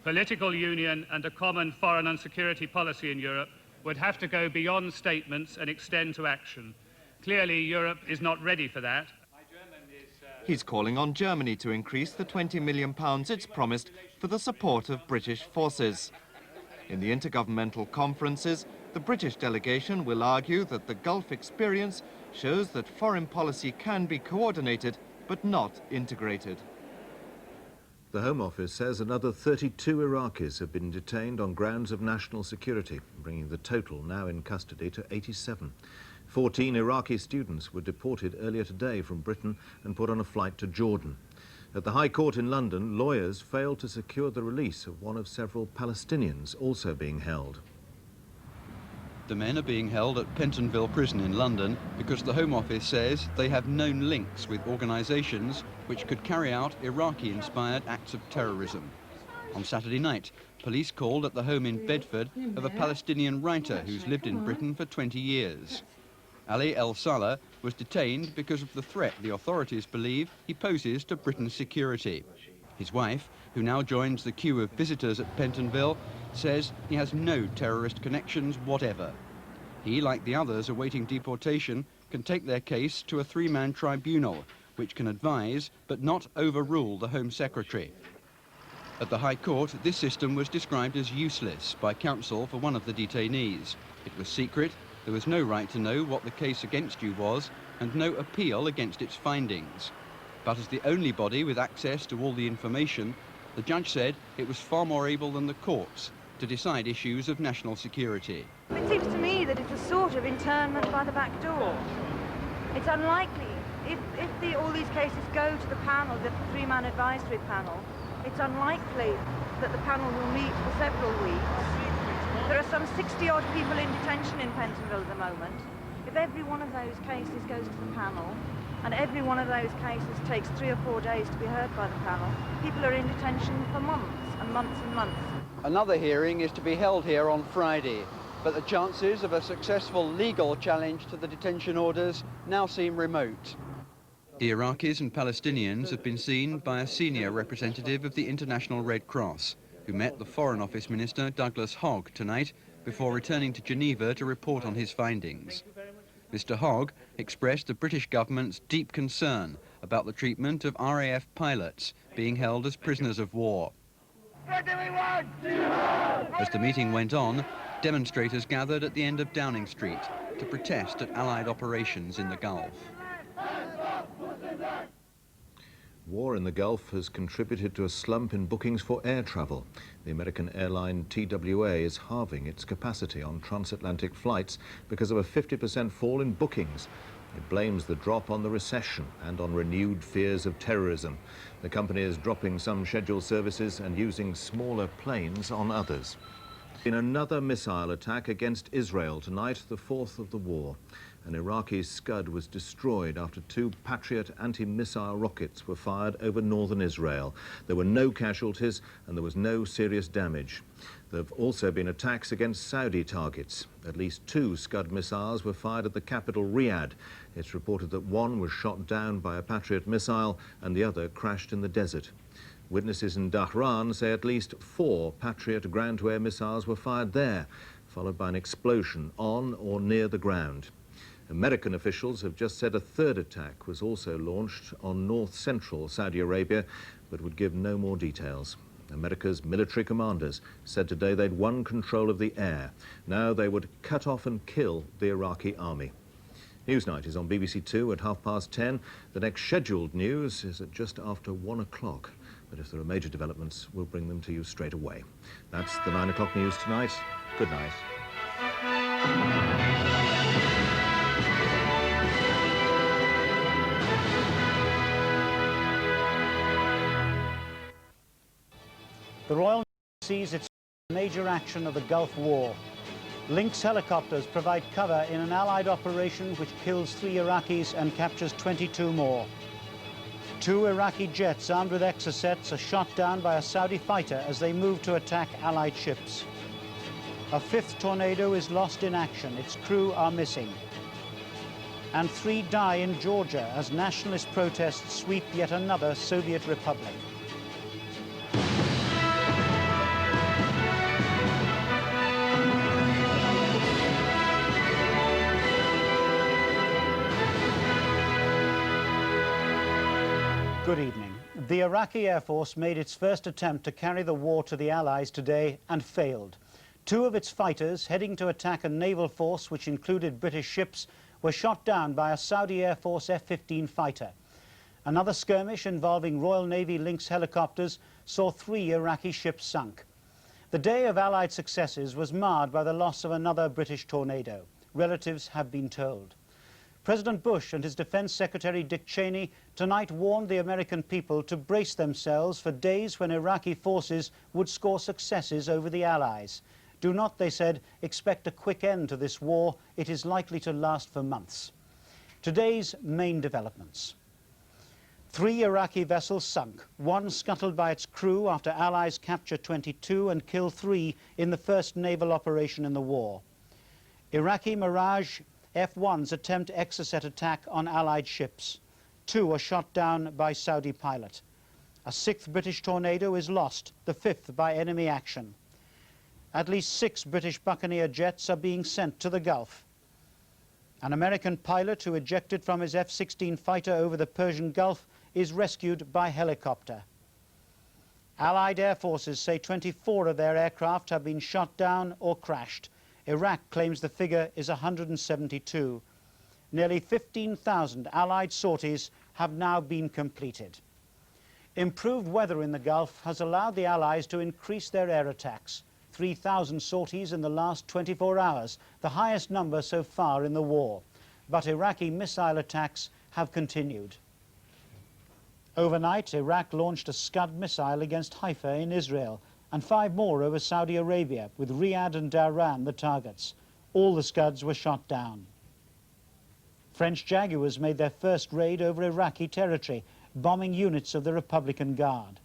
Political union and a common foreign and security policy in Europe would have to go beyond statements and extend to action. Clearly, Europe is not ready for that. He's calling on Germany to increase the £20 million it's promised for the support of British forces. In the intergovernmental conferences, the British delegation will argue that the Gulf experience shows that foreign policy can be coordinated but not integrated. The Home Office says another 32 Iraqis have been detained on grounds of national security, bringing the total now in custody to 87. 14 Iraqi students were deported earlier today from Britain and put on a flight to Jordan. At the High Court in London, lawyers failed to secure the release of one of several Palestinians also being held. The men are being held at Pentonville Prison in London because the Home Office says they have known links with organisations which could carry out Iraqi-inspired acts of terrorism. On Saturday night, police called at the home in Bedford of a Palestinian writer who's lived in Britain for 20 years. Ali El Salah was detained because of the threat the authorities believe he poses to Britain's security. His wife, who now joins the queue of visitors at Pentonville, says he has no terrorist connections whatever. He, like the others awaiting deportation, can take their case to a three-man tribunal, which can advise but not overrule the Home Secretary. At the High Court, this system was described as useless by counsel for one of the detainees. It was secret, there was no right to know what the case against you was, and no appeal against its findings. But as the only body with access to all the information, the judge said it was far more able than the courts to decide issues of national security. It seems to me that it's a sort of internment by the back door. It's unlikely, if all these cases go to the panel, the three-man advisory panel, it's unlikely that the panel will meet for several weeks. There are some 60-odd people in detention in Pentonville at the moment. If every one of those cases goes to the panel, and every one of those cases takes 3 or 4 days to be heard by the panel, people are in detention for months and months and months. Another hearing is to be held here on Friday, but the chances of a successful legal challenge to the detention orders now seem remote. The Iraqis and Palestinians have been seen by a senior representative of the International Red Cross, who met the Foreign Office Minister Douglas Hogg tonight before returning to Geneva to report on his findings. Mr. Hogg expressed the British government's deep concern about the treatment of RAF pilots being held as prisoners of war. What do we want? As the meeting went on, demonstrators gathered at the end of Downing Street to protest at Allied operations in the Gulf. War in the Gulf has contributed to a slump in bookings for air travel. The American airline TWA is halving its capacity on transatlantic flights because of a 50% fall in bookings. It blames the drop on the recession and on renewed fears of terrorism. The company is dropping some scheduled services and using smaller planes on others. In another missile attack against Israel tonight, the fourth of the war. An Iraqi Scud was destroyed after 2 Patriot anti-missile rockets were fired over northern Israel. There were no casualties and there was no serious damage. There have also been attacks against Saudi targets. At least 2 Scud missiles were fired at the capital Riyadh. It's reported that one was shot down by a Patriot missile and the other crashed in the desert. Witnesses in Dhahran say at least 4 Patriot ground-to-air missiles were fired there, followed by an explosion on or near the ground. American officials have just said a third attack was also launched on north-central Saudi Arabia, but would give no more details. America's military commanders said today they'd won control of the air. Now they would cut off and kill the Iraqi army. Newsnight is on BBC Two at 10:30. The next scheduled news is at just after 1 o'clock. But if there are major developments, we'll bring them to you straight away. That's the 9 o'clock news tonight. Good night. The Royal Navy sees its major action of the Gulf War. Lynx helicopters provide cover in an Allied operation which kills 3 Iraqis and captures 22 more. 2 Iraqi jets armed with Exocets are shot down by a Saudi fighter as they move to attack Allied ships. A 5th tornado is lost in action. Its crew are missing. And 3 die in Georgia as nationalist protests sweep yet another Soviet republic. Good evening. The Iraqi Air Force made its first attempt to carry the war to the Allies today and failed. 2 of its fighters, heading to attack a naval force which included British ships, were shot down by a Saudi Air Force F-15 fighter. Another skirmish involving Royal Navy Lynx helicopters saw 3 Iraqi ships sunk. The day of Allied successes was marred by the loss of another British tornado. Relatives have been told. President Bush and his Defense Secretary Dick Cheney tonight warned the American people to brace themselves for days when Iraqi forces would score successes over the Allies. Do not, they said, expect a quick end to this war. It is likely to last for months. Today's main developments. 3 Iraqi vessels sunk, 1 scuttled by its crew after Allies capture 22 and kill 3 in the first naval operation in the war. Iraqi Mirage F-1s attempt Exocet attack on Allied ships. 2 are shot down by Saudi pilot. A 6th British Tornado is lost, the 5th by enemy action. At least 6 British Buccaneer jets are being sent to the Gulf. An American pilot who ejected from his F-16 fighter over the Persian Gulf is rescued by helicopter. Allied air forces say 24 of their aircraft have been shot down or crashed. Iraq claims the figure is 172. Nearly 15,000 Allied sorties have now been completed. Improved weather in the Gulf has allowed the Allies to increase their air attacks. 3,000 sorties in the last 24 hours, the highest number so far in the war. But Iraqi missile attacks have continued. Overnight, Iraq launched a Scud missile against Haifa in Israel, and 5 more over Saudi Arabia, with Riyadh and Dhahran the targets. All the Scuds were shot down. French Jaguars made their first raid over Iraqi territory, bombing units of the Republican Guard.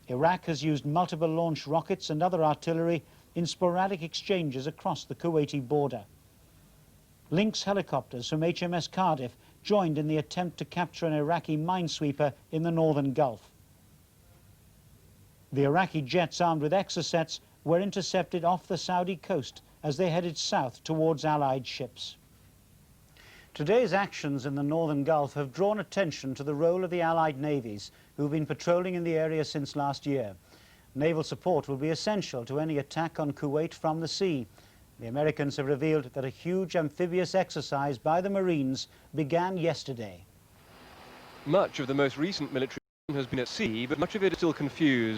Iraq has used multiple launch rockets and other artillery in sporadic exchanges across the Kuwaiti border. Lynx helicopters from HMS Cardiff joined in the attempt to capture an Iraqi minesweeper in the northern Gulf. The Iraqi jets armed with Exocets were intercepted off the Saudi coast as they headed south towards Allied ships. Today's actions in the northern Gulf have drawn attention to the role of the Allied navies who've been patrolling in the area since last year. Naval support will be essential to any attack on Kuwait from the sea. The Americans have revealed that a huge amphibious exercise by the Marines began yesterday. Much of the most recent military has been at sea, but much of it is still confused.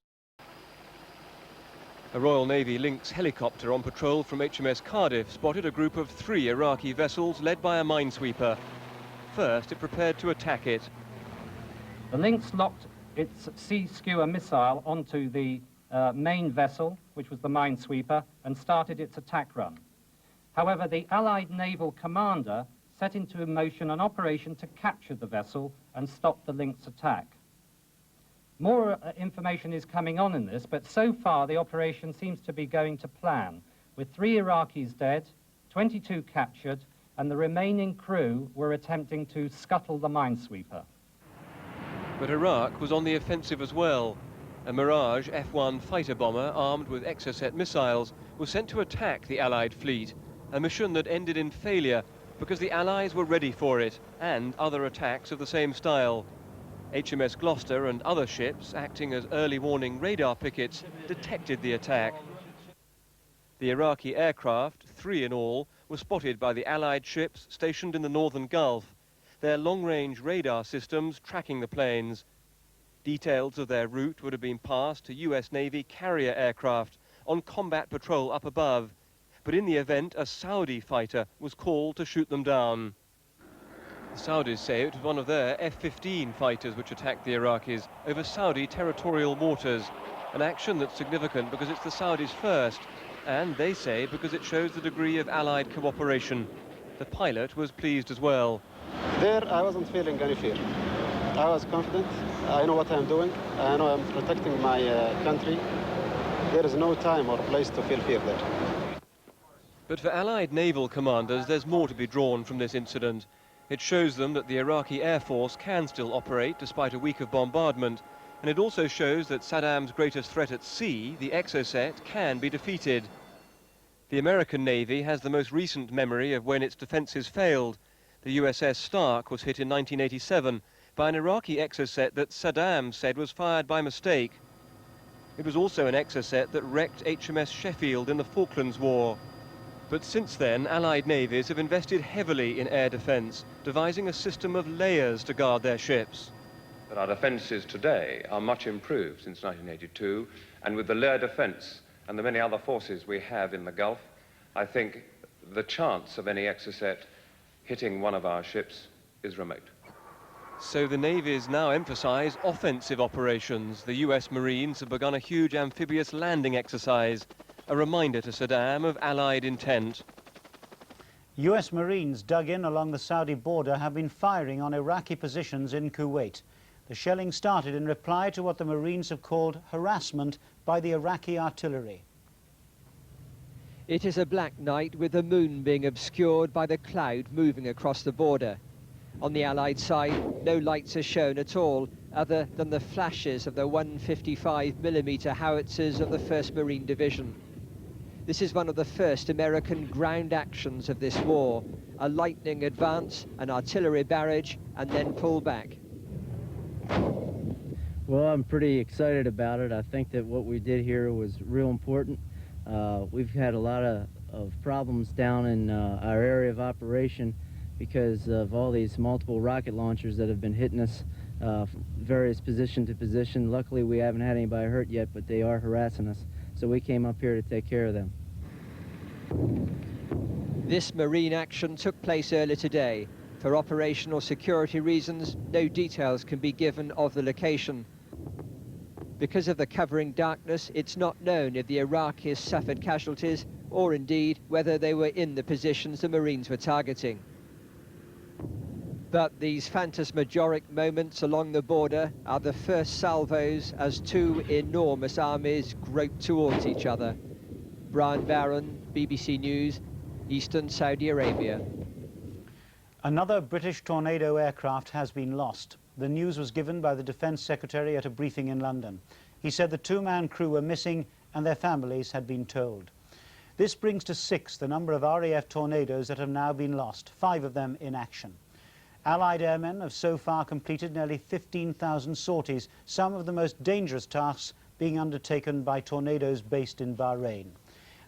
A Royal Navy Lynx helicopter on patrol from HMS Cardiff spotted a group of 3 Iraqi vessels led by a minesweeper. First, it prepared to attack it. The Lynx locked its sea skewer missile onto the main vessel, which was the minesweeper, and started its attack run. However, the Allied naval commander set into motion an operation to capture the vessel and stop the Lynx attack. More information is coming on in this, but so far the operation seems to be going to plan, with 3 Iraqis dead, 22 captured, and the remaining crew were attempting to scuttle the minesweeper. But Iraq was on the offensive as well. A Mirage F-1 fighter bomber armed with Exocet missiles was sent to attack the Allied fleet, a mission that ended in failure because the Allies were ready for it and other attacks of the same style. HMS Gloucester and other ships, acting as early warning radar pickets, detected the attack. The Iraqi aircraft, 3 in all, were spotted by the Allied ships stationed in the northern Gulf, their long-range radar systems tracking the planes. Details of their route would have been passed to US Navy carrier aircraft on combat patrol up above, but in the event, a Saudi fighter was called to shoot them down. The Saudis say it was one of their F-15 fighters which attacked the Iraqis over Saudi territorial waters, an action that's significant because it's the Saudis first, and they say because it shows the degree of Allied cooperation. The pilot was pleased as well. There, I wasn't feeling any fear. I was confident. I know what I'm doing. I know I'm protecting my country. There is no time or place to feel fear there. But for Allied naval commanders, there's more to be drawn from this incident. It shows them that the Iraqi Air Force can still operate despite a week of bombardment, and it also shows that Saddam's greatest threat at sea, the Exocet, can be defeated. The American Navy has the most recent memory of when its defenses failed. The USS Stark was hit in 1987 by an Iraqi Exocet that Saddam said was fired by mistake. It was also an Exocet that wrecked HMS Sheffield in the Falklands War. But since then, Allied navies have invested heavily in air defence, devising a system of layers to guard their ships. But our defences today are much improved since 1982, and with the layer defence and the many other forces we have in the Gulf, I think the chance of any Exocet hitting one of our ships is remote. So the Navy's now emphasise offensive operations. The US Marines have begun a huge amphibious landing exercise, a reminder to Saddam of Allied intent. US Marines dug in along the Saudi border have been firing on Iraqi positions in Kuwait. The shelling started in reply to what the Marines have called harassment by the Iraqi artillery. It is a black night with the moon being obscured by the cloud moving across the border. On the Allied side, no lights are shown at all, other than the flashes of the 155mm howitzers of the 1st Marine Division. This is one of the first American ground actions of this war, a lightning advance, an artillery barrage, and then pull back. Well, I'm pretty excited about it. I think that what we did here was real important. We've had a lot of problems down in our area of operation because of all these multiple rocket launchers that have been hitting us from various position to position. Luckily, we haven't had anybody hurt yet, but they are harassing us. So we came up here to take care of them. This Marine action took place earlier today. For operational security reasons, no details can be given of the location. Because of the covering darkness, it's not known if the Iraqis suffered casualties or indeed whether they were in the positions the Marines were targeting. But these phantasmagoric moments along the border are the first salvos as two enormous armies grope towards each other. Brian Barron, BBC News, Eastern Saudi Arabia. Another British Tornado aircraft has been lost. The news was given by the Defence Secretary at a briefing in London. He said the two-man crew were missing and their families had been told. This brings to 6 the number of RAF Tornadoes that have now been lost, 5 of them in action. Allied airmen have so far completed nearly 15,000 sorties, some of the most dangerous tasks being undertaken by Tornadoes based in Bahrain.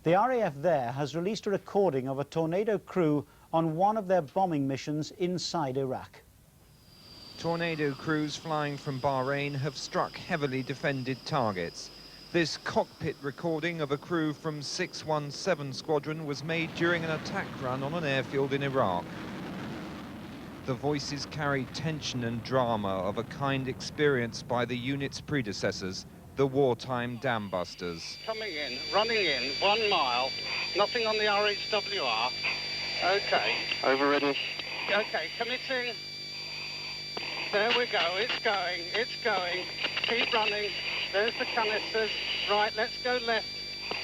The RAF there has released a recording of a Tornado crew on one of their bombing missions inside Iraq. Tornado crews flying from Bahrain have struck heavily defended targets. This cockpit recording of a crew from 617 Squadron was made during an attack run on an airfield in Iraq. The voices carry tension and drama of a kind experienced by the unit's predecessors, the wartime dam busters. Coming in, running in, 1 mile, nothing on the RHWR. Okay. Over ready. Okay, committing. There we go, it's going. Keep running. There's the canisters. Right, let's go left.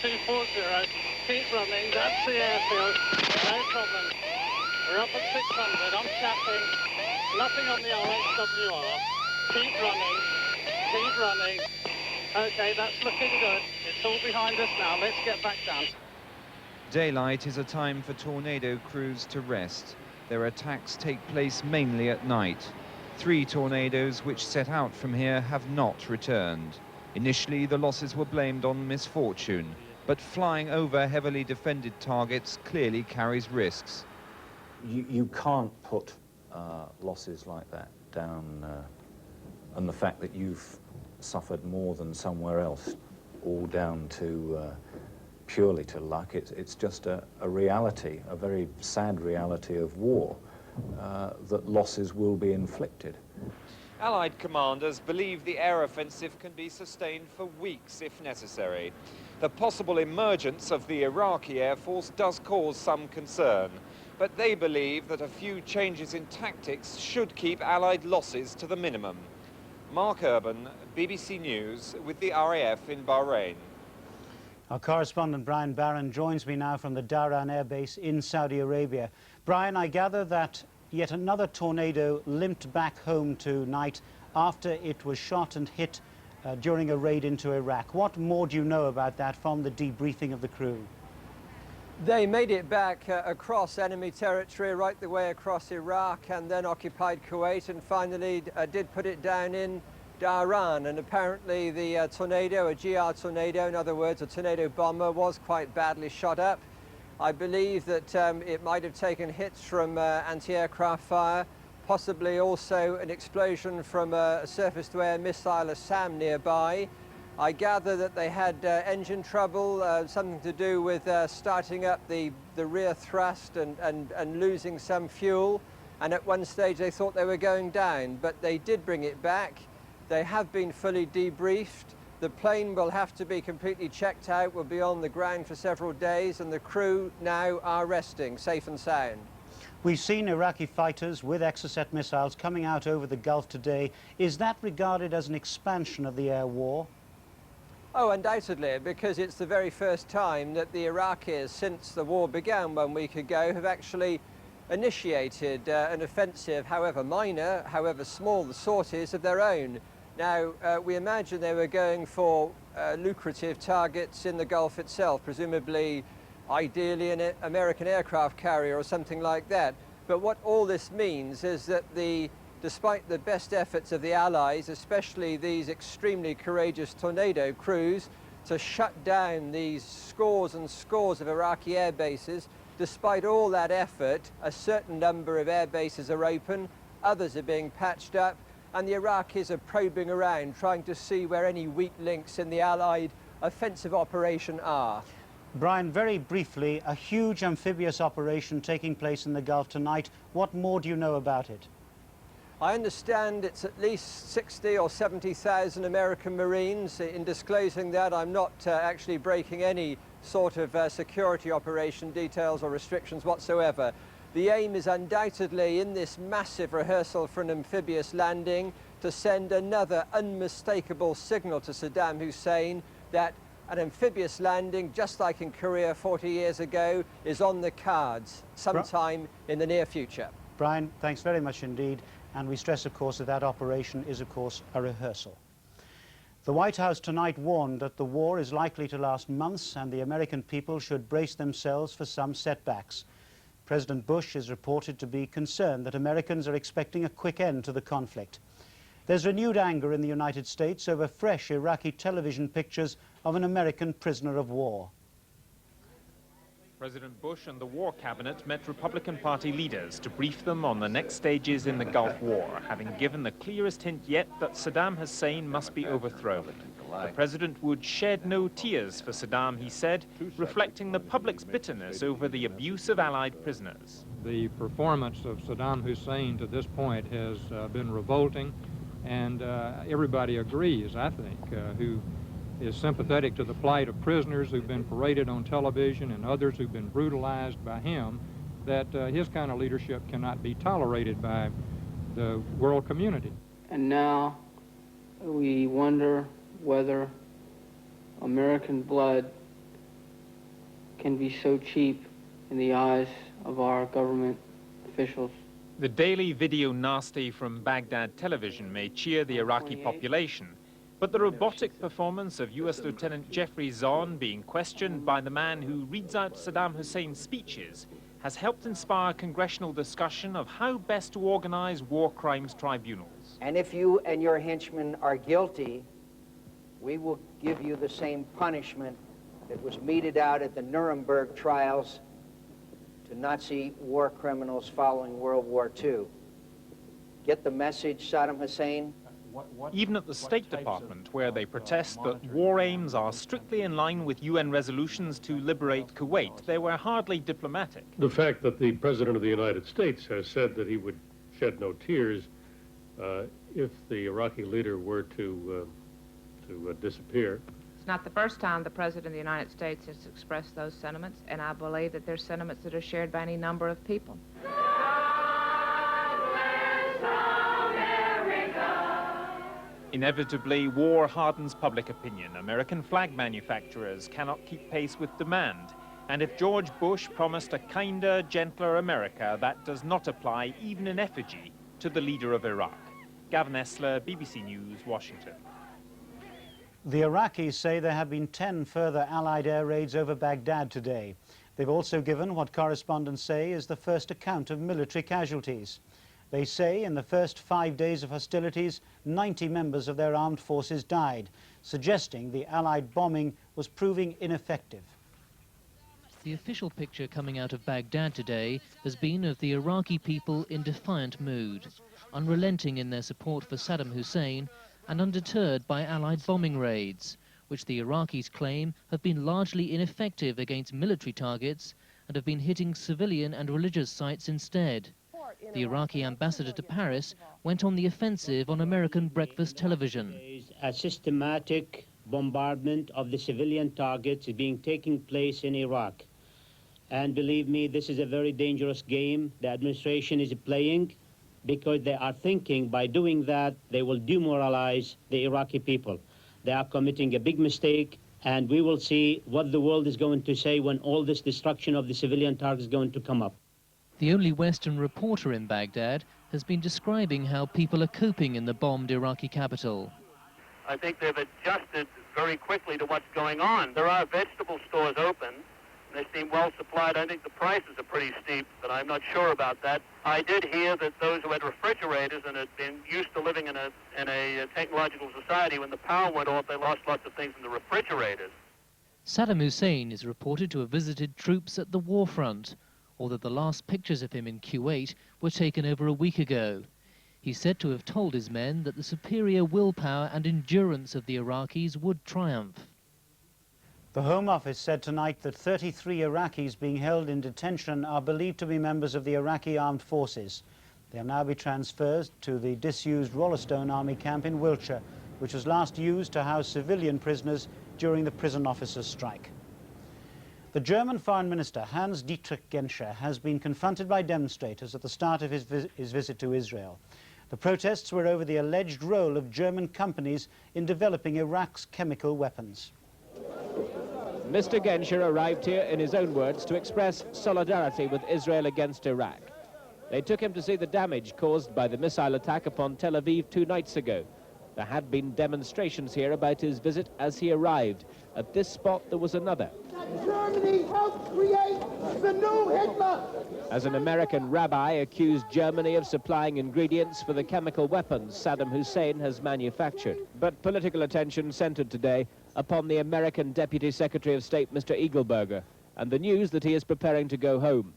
240. Keep running, that's the airfield. No problem. We're up at 600, I'm tapping. Nothing on the RHWR. Keep running. Okay, that's looking good. It's all behind us now, let's get back down. Daylight is a time for Tornado crews to rest. Their attacks take place mainly at night. 3 Tornadoes which set out from here have not returned. Initially, the losses were blamed on misfortune, but flying over heavily defended targets clearly carries risks. You can't put losses like that down and the fact that you've suffered more than somewhere else, all down to purely to luck. It's just a reality, a very sad reality of war, that losses will be inflicted. Allied commanders believe the air offensive can be sustained for weeks if necessary. The possible emergence of the Iraqi Air Force does cause some concern, but they believe that a few changes in tactics should keep Allied losses to the minimum. Mark Urban, BBC News, with the RAF in Bahrain. Our correspondent Brian Barron joins me now from the Dhahran Air Base in Saudi Arabia. Brian, I gather that yet another Tornado limped back home tonight after it was shot and hit during a raid into Iraq. What more do you know about that from the debriefing of the crew? They made it back across enemy territory, right the way across Iraq, and then occupied Kuwait, and finally did put it down in Dhahran. And apparently the Tornado, a GR Tornado, in other words, a Tornado bomber, was quite badly shot up. I believe that it might have taken hits from anti-aircraft fire, possibly also an explosion from a surface-to-air missile, a SAM, nearby. I gather that they had engine trouble, something to do with starting up the rear thrust and losing some fuel. And at one stage they thought they were going down, but they did bring it back. They have been fully debriefed. The plane will have to be completely checked out, will be on the ground for several days, and the crew now are resting, safe and sound. We've seen Iraqi fighters with Exocet missiles coming out over the Gulf today. Is that regarded as an expansion of the air war? Oh, undoubtedly, because it's the very first time that the Iraqis, since the war began 1 week ago, have actually initiated an offensive, however minor, however small the sort is, of their own. Now, we imagine they were going for lucrative targets in the Gulf itself, presumably, ideally an American aircraft carrier or something like that. But what all this means is that despite the best efforts of the Allies, especially these extremely courageous Tornado crews, to shut down these scores and scores of Iraqi air bases, despite all that effort, a certain number of air bases are open, others are being patched up, and the Iraqis are probing around, trying to see where any weak links in the Allied offensive operation are. Brian, very briefly, a huge amphibious operation taking place in the Gulf tonight. What more do you know about it? I understand it's at least 60 or 70,000 American Marines. In disclosing that, I'm not actually breaking any sort of security operation details or restrictions whatsoever. The aim is undoubtedly, in this massive rehearsal for an amphibious landing, to send another unmistakable signal to Saddam Hussein that an amphibious landing, just like in Korea 40 years ago, is on the cards sometime in the near future. Brian, thanks very much indeed. And we stress, of course, that that operation is, of course, a rehearsal. The White House tonight warned that the war is likely to last months and the American people should brace themselves for some setbacks. President Bush is reported to be concerned that Americans are expecting a quick end to the conflict. There's renewed anger in the United States over fresh Iraqi television pictures of an American prisoner of war. President Bush and the War Cabinet met Republican Party leaders to brief them on the next stages in the Gulf War, having given the clearest hint yet that Saddam Hussein must be overthrown. The president would shed no tears for Saddam, he said, reflecting the public's bitterness over the abuse of Allied prisoners. The performance of Saddam Hussein to this point has been revolting, and everybody agrees, I think, who is sympathetic to the plight of prisoners who've been paraded on television and others who've been brutalized by him, that his kind of leadership cannot be tolerated by the world community. And now we wonder whether American blood can be so cheap in the eyes of our government officials. The daily video nasty from Baghdad television may cheer the Iraqi population, but the robotic performance of U.S. Lieutenant Jeffrey Zahn being questioned by the man who reads out Saddam Hussein's speeches has helped inspire congressional discussion of how best to organize war crimes tribunals. And if you and your henchmen are guilty, we will give you the same punishment that was meted out at the Nuremberg trials to Nazi war criminals following World War II. Get the message, Saddam Hussein? Even at the State Department, where they protest that war aims are strictly in line with UN resolutions to liberate Kuwait, they were hardly diplomatic. The fact that the President of the United States has said that he would shed no tears if the Iraqi leader were to disappear. It's not the first time the President of the United States has expressed those sentiments, and I believe that they're sentiments that are shared by any number of people. Inevitably, war hardens public opinion. American flag manufacturers cannot keep pace with demand. And if George Bush promised a kinder, gentler America, that does not apply, even in effigy, to the leader of Iraq. Gavin Essler, BBC News, Washington. The Iraqis say there have been 10 further Allied air raids over Baghdad today. They've also given what correspondents say is the first account of military casualties. They say in the first 5 days of hostilities, 90 members of their armed forces died, suggesting the Allied bombing was proving ineffective. The official picture coming out of Baghdad today has been of the Iraqi people in defiant mood, unrelenting in their support for Saddam Hussein and undeterred by Allied bombing raids, which the Iraqis claim have been largely ineffective against military targets and have been hitting civilian and religious sites instead. The Iraqi ambassador to Paris went on the offensive on American breakfast television. A systematic bombardment of the civilian targets is taking place in Iraq. And believe me, this is a very dangerous game the administration is playing, because they are thinking by doing that they will demoralize the Iraqi people. They are committing a big mistake, and we will see what the world is going to say when all this destruction of the civilian targets is going to come up. The only Western reporter in Baghdad has been describing how people are coping in the bombed Iraqi capital. I think they've adjusted very quickly to what's going on. There are vegetable stores open. They seem well supplied. I think the prices are pretty steep, but I'm not sure about that. I did hear that those who had refrigerators and had been used to living in a technological society, when the power went off, they lost lots of things in the refrigerators. Saddam Hussein is reported to have visited troops at the war front, although the last pictures of him in Kuwait were taken over a week ago. He's said to have told his men that the superior willpower and endurance of the Iraqis would triumph. The Home Office said tonight that 33 Iraqis being held in detention are believed to be members of the Iraqi armed forces. They'll now be transferred to the disused Rollestone Army camp in Wiltshire, which was last used to house civilian prisoners during the prison officers' strike. The German Foreign Minister Hans-Dietrich Genscher has been confronted by demonstrators at the start of his visit to Israel. The protests were over the alleged role of German companies in developing Iraq's chemical weapons. Mr. Genscher arrived here, in his own words, to express solidarity with Israel against Iraq. They took him to see the damage caused by the missile attack upon Tel Aviv 2 nights ago. There had been demonstrations here about his visit as he arrived. At this spot, there was another. Germany helped create the new Hitler. As an American rabbi accused Germany of supplying ingredients for the chemical weapons Saddam Hussein has manufactured. But political attention centered today upon the American Deputy Secretary of State, Mr. Eagleberger, and the news that he is preparing to go home.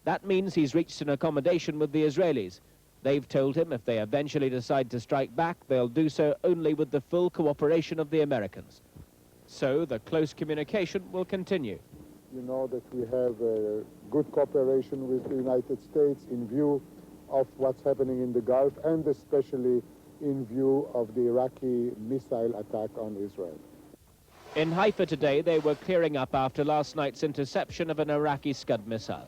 That means he's reached an accommodation with the Israelis. They've told him if they eventually decide to strike back, they'll do so only with the full cooperation of the Americans. So the close communication will continue. You know that we have good cooperation with the United States in view of what's happening in the Gulf, and especially in view of the Iraqi missile attack on Israel. In Haifa today, they were clearing up after last night's interception of an Iraqi Scud missile.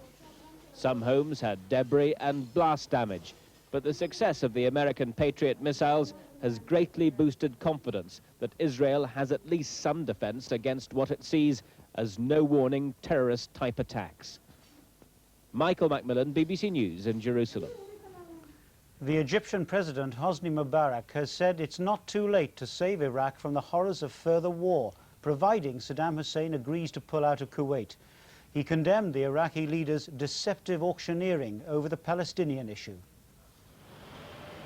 Some homes had debris and blast damage, but the success of the American Patriot missiles has greatly boosted confidence that Israel has at least some defense against what it sees as no-warning terrorist-type attacks. Michael Macmillan, BBC News in Jerusalem. The Egyptian President Hosni Mubarak has said it's not too late to save Iraq from the horrors of further war, providing Saddam Hussein agrees to pull out of Kuwait. He condemned the Iraqi leader's deceptive auctioneering over the Palestinian issue.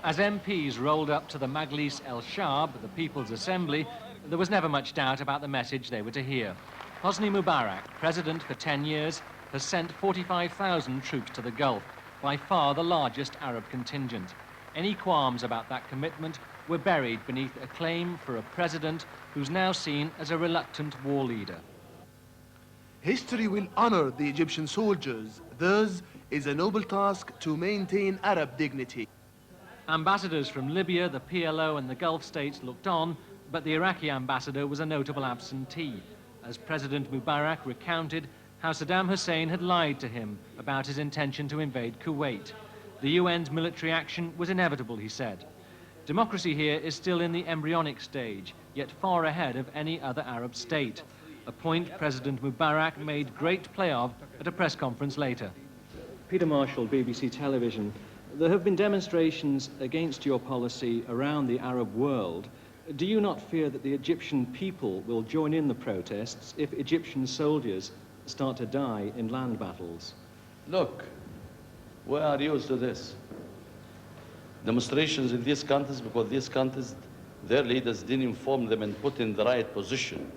As MPs rolled up to the Majlis el-Shab, the People's Assembly, there was never much doubt about the message they were to hear. Hosni Mubarak, president for 10 years, has sent 45,000 troops to the Gulf, by far the largest Arab contingent. Any qualms about that commitment were buried beneath a claim for a president who's now seen as a reluctant war leader. History will honor the Egyptian soldiers. Theirs is a noble task to maintain Arab dignity. Ambassadors from Libya, the PLO and the Gulf states looked on, but the Iraqi ambassador was a notable absentee, as President Mubarak recounted how Saddam Hussein had lied to him about his intention to invade Kuwait. The UN's military action was inevitable, he said. Democracy here is still in the embryonic stage, yet far ahead of any other Arab state, a point President Mubarak made great play of at a press conference later. Peter Marshall, BBC Television. There have been demonstrations against your policy around the Arab world. Do you not fear that the Egyptian people will join in the protests if Egyptian soldiers start to die in land battles? Look, we are used to this. Demonstrations in these countries, because these countries, their leaders didn't inform them and put in the right position.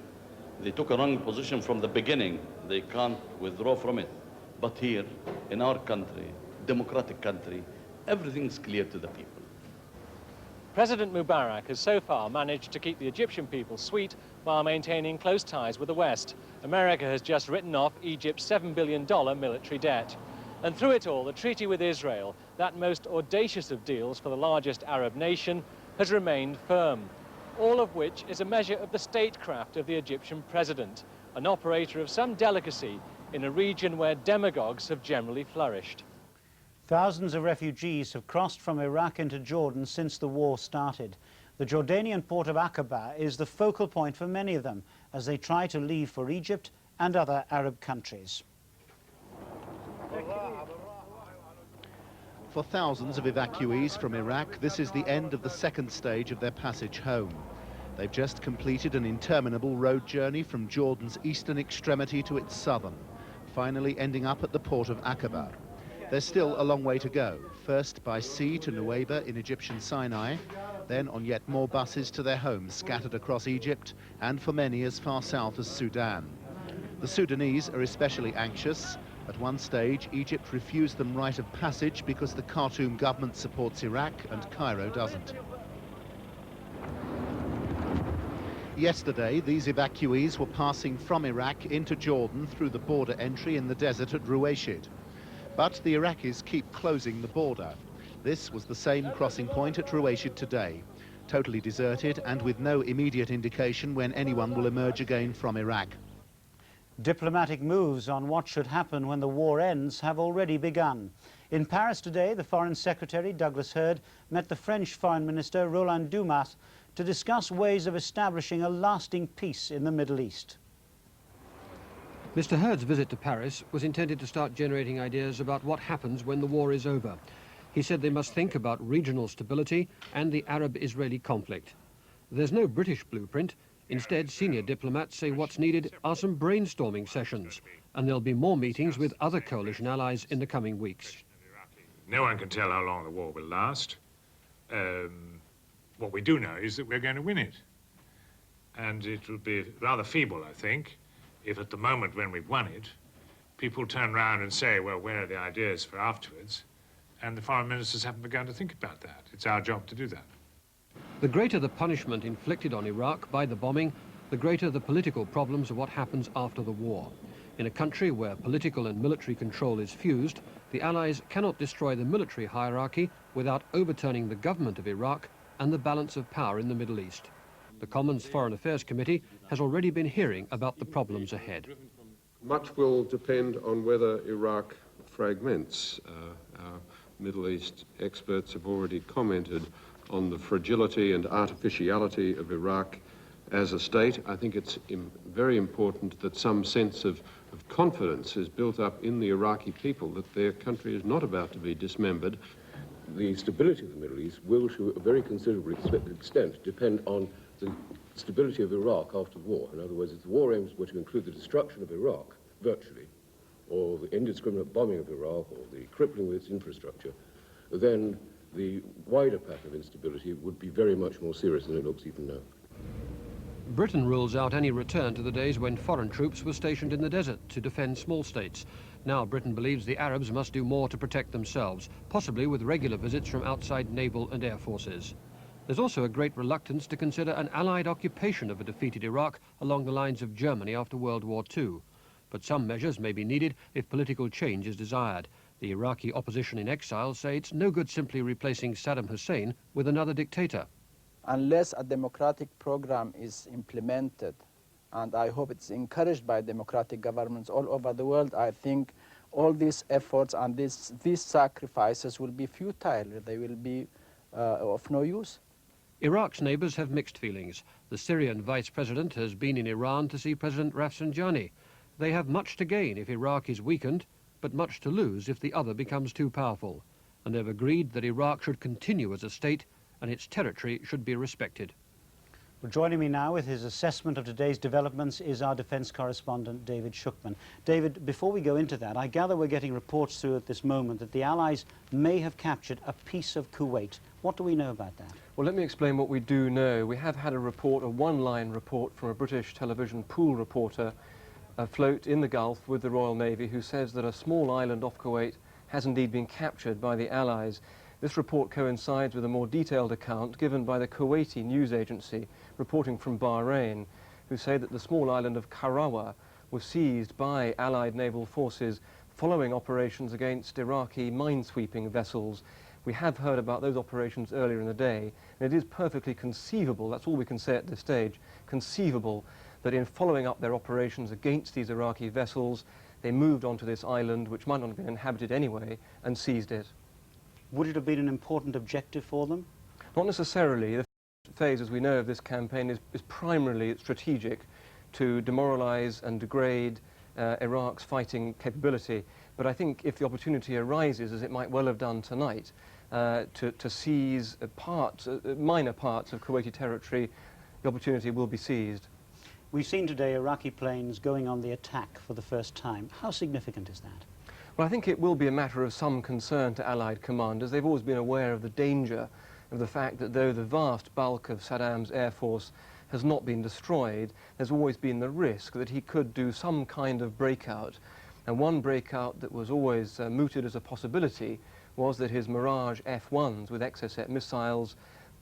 They took a wrong position from the beginning. They can't withdraw from it. But here, in our country, democratic country, everything is clear to the people. President Mubarak has so far managed to keep the Egyptian people sweet while maintaining close ties with the West. America has just written off Egypt's $7 billion military debt. And through it all, the treaty with Israel, that most audacious of deals for the largest Arab nation, has remained firm. All of which is a measure of the statecraft of the Egyptian president, an operator of some delicacy in a region where demagogues have generally flourished. Thousands of refugees have crossed from Iraq into Jordan since the war started. The Jordanian port of Aqaba is the focal point for many of them as they try to leave for Egypt and other Arab countries. For thousands of evacuees from Iraq, this is the end of the second stage of their passage home. They've just completed an interminable road journey from Jordan's eastern extremity to its southern, finally ending up at the port of Aqaba. There's still a long way to go, first by sea to Nuweiba in Egyptian Sinai, then on yet more buses to their homes scattered across Egypt, and for many as far south as Sudan. The Sudanese are especially anxious. At one stage, Egypt refused them right of passage because the Khartoum government supports Iraq and Cairo doesn't. Yesterday, these evacuees were passing from Iraq into Jordan through the border entry in the desert at Ruwaishid. But the Iraqis keep closing the border. This was the same crossing point at Ruwaishid today, totally deserted and with no immediate indication when anyone will emerge again from Iraq. Diplomatic moves on what should happen when the war ends have already begun. In Paris today, the Foreign Secretary, Douglas Hurd, met the French Foreign Minister, Roland Dumas, to discuss ways of establishing a lasting peace in the Middle East. Mr. Hurd's visit to Paris was intended to start generating ideas about what happens when the war is over. He said they must think about regional stability and the Arab-Israeli conflict. There's no British blueprint. Instead, senior diplomats say what's needed are some brainstorming sessions, and there'll be more meetings with other coalition allies in the coming weeks. No one can tell how long the war will last. What we do know is that we're going to win it. And it would be rather feeble, I think, if at the moment when we've won it, people turn around and say, well, where are the ideas for afterwards? And the foreign ministers haven't begun to think about that. It's our job to do that. The greater the punishment inflicted on Iraq by the bombing, the greater the political problems of what happens after the war. In a country where political and military control is fused, the Allies cannot destroy the military hierarchy without overturning the government of Iraq and the balance of power in the Middle East. The Commons Foreign Affairs Committee has already been hearing about the problems ahead. Much will depend on whether Iraq fragments. Our Middle East experts have already commented on the fragility and artificiality of Iraq as a state. I think it's very important that some sense of confidence is built up in the Iraqi people that their country is not about to be dismembered. The stability of the Middle East will, to a very considerable extent, depend on the stability of Iraq after the war. In other words, if the war aims were to include the destruction of Iraq, virtually, or the indiscriminate bombing of Iraq, or the crippling of its infrastructure, then the wider pattern of instability would be very much more serious than it looks even now. Britain rules out any return to the days when foreign troops were stationed in the desert to defend small states. Now Britain believes the Arabs must do more to protect themselves, possibly with regular visits from outside naval and air forces. There's also a great reluctance to consider an Allied occupation of a defeated Iraq along the lines of Germany after World War II. But some measures may be needed if political change is desired. The Iraqi opposition in exile say it's no good simply replacing Saddam Hussein with another dictator. Unless a democratic program is implemented, and I hope it's encouraged by democratic governments all over the world, I think all these efforts and these sacrifices will be futile. They will be of no use. Iraq's neighbors have mixed feelings. The Syrian vice president has been in Iran to see President Rafsanjani. They have much to gain if Iraq is weakened, but much to lose if the other becomes too powerful. And they've agreed that Iraq should continue as a state and its territory should be respected. Well, joining me now with his assessment of today's developments is our defence correspondent, David Shukman. David, before we go into that, I gather we're getting reports through at this moment that the Allies may have captured a piece of Kuwait. What do we know about that? Well, let me explain what we do know. We have had a report, a one-line report from a British television pool reporter afloat in the Gulf with the Royal Navy, who says that a small island off Kuwait has indeed been captured by the Allies. This report coincides with a more detailed account given by the Kuwaiti news agency reporting from Bahrain, who say that the small island of Karawa was seized by Allied naval forces following operations against Iraqi minesweeping vessels. We have heard about those operations earlier in the day, and it is perfectly conceivable, that's all we can say at this stage, conceivable that in following up their operations against these Iraqi vessels, they moved onto this island, which might not have been inhabited anyway, and seized it. Would it have been an important objective for them? Not necessarily. The phase, as we know, of this campaign is primarily strategic, to demoralize and degrade Iraq's fighting capability. But I think if the opportunity arises, as it might well have done tonight, to seize minor parts of Kuwaiti territory, the opportunity will be seized. We've seen today Iraqi planes going on the attack for the first time. How significant is that? Well, I think it will be a matter of some concern to Allied commanders. They've always been aware of the danger of the fact that though the vast bulk of Saddam's air force has not been destroyed, there's always been the risk that he could do some kind of breakout. And one breakout that was always mooted as a possibility was that his Mirage F-1s with Exocet missiles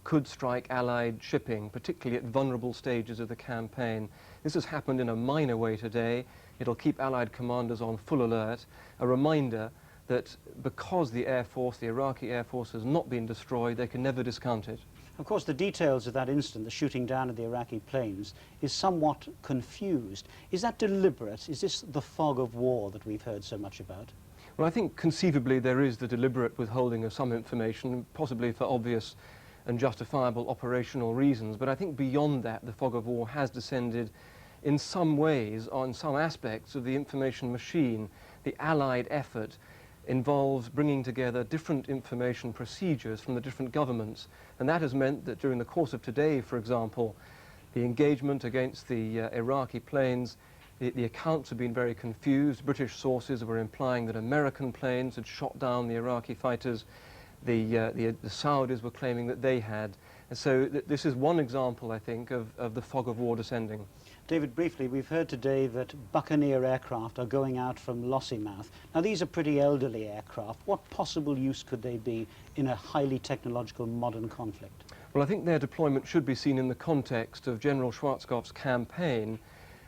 could strike Allied shipping, particularly at vulnerable stages of the campaign. This has happened in a minor way today. It'll keep Allied commanders on full alert. A reminder that because the Air Force, the Iraqi Air Force, has not been destroyed, they can never discount it. Of course, the details of that incident, the shooting down of the Iraqi planes, is somewhat confused. Is that deliberate? Is this the fog of war that we've heard so much about? Well, I think conceivably there is the deliberate withholding of some information, possibly for obvious and justifiable operational reasons. But I think beyond that, the fog of war has descended in some ways on some aspects of the information machine. The Allied effort involves bringing together different information procedures from the different governments. And that has meant that during the course of today, for example, the engagement against the Iraqi planes, the accounts have been very confused. British sources were implying that American planes had shot down the Iraqi fighters. The Saudis were claiming that they had. And so this is one example, I think, of the fog of war descending. David, briefly, we've heard today that Buccaneer aircraft are going out from Lossiemouth. Now, these are pretty elderly aircraft. What possible use could they be in a highly technological modern conflict? Well, I think their deployment should be seen in the context of General Schwarzkopf's campaign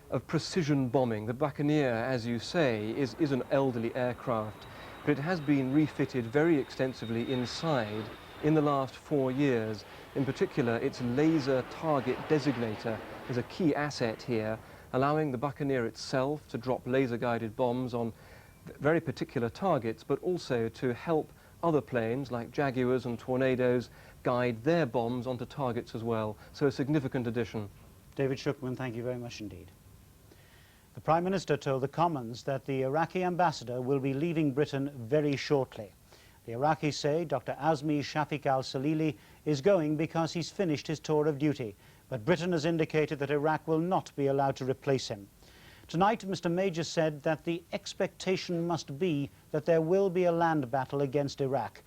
of precision bombing. The Buccaneer, as you say, is an elderly aircraft, but it has been refitted very extensively inside in the last 4 years. In particular, its laser target designator is a key asset here, allowing the Buccaneer itself to drop laser-guided bombs on very particular targets, but also to help other planes like Jaguars and Tornadoes guide their bombs onto targets as well. So a significant addition. David Shukman, thank you very much indeed. The Prime Minister told the Commons that the Iraqi ambassador will be leaving Britain very shortly. The Iraqis say Dr. Azmi Shafiq al-Salili is going because he's finished his tour of duty, but Britain has indicated that Iraq will not be allowed to replace him. Tonight, Mr. Major said that the expectation must be that there will be a land battle against Iraq.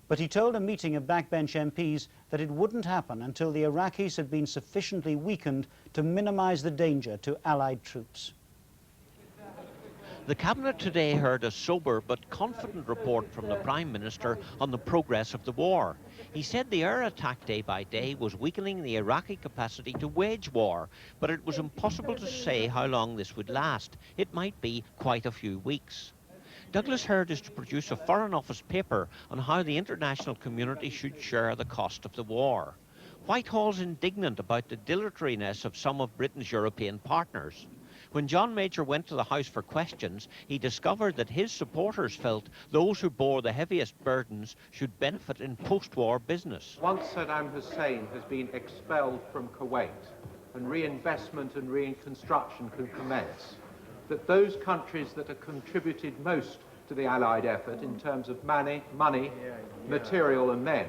But he told a meeting of backbench MPs that it wouldn't happen until the Iraqis had been sufficiently weakened to minimize the danger to Allied troops. The Cabinet today heard a sober but confident report from the Prime Minister on the progress of the war. He said the air attack day by day was weakening the Iraqi capacity to wage war, but it was impossible to say how long this would last. It might be quite a few weeks. Douglas Hurd is to produce a Foreign Office paper on how the international community should share the cost of the war. Whitehall's indignant about the dilatoriness of some of Britain's European partners. When John Major went to the House for questions, he discovered that his supporters felt those who bore the heaviest burdens should benefit in post-war business. Once Saddam Hussein has been expelled from Kuwait and reinvestment and reconstruction can commence, that those countries that have contributed most to the Allied effort in terms of money, material and men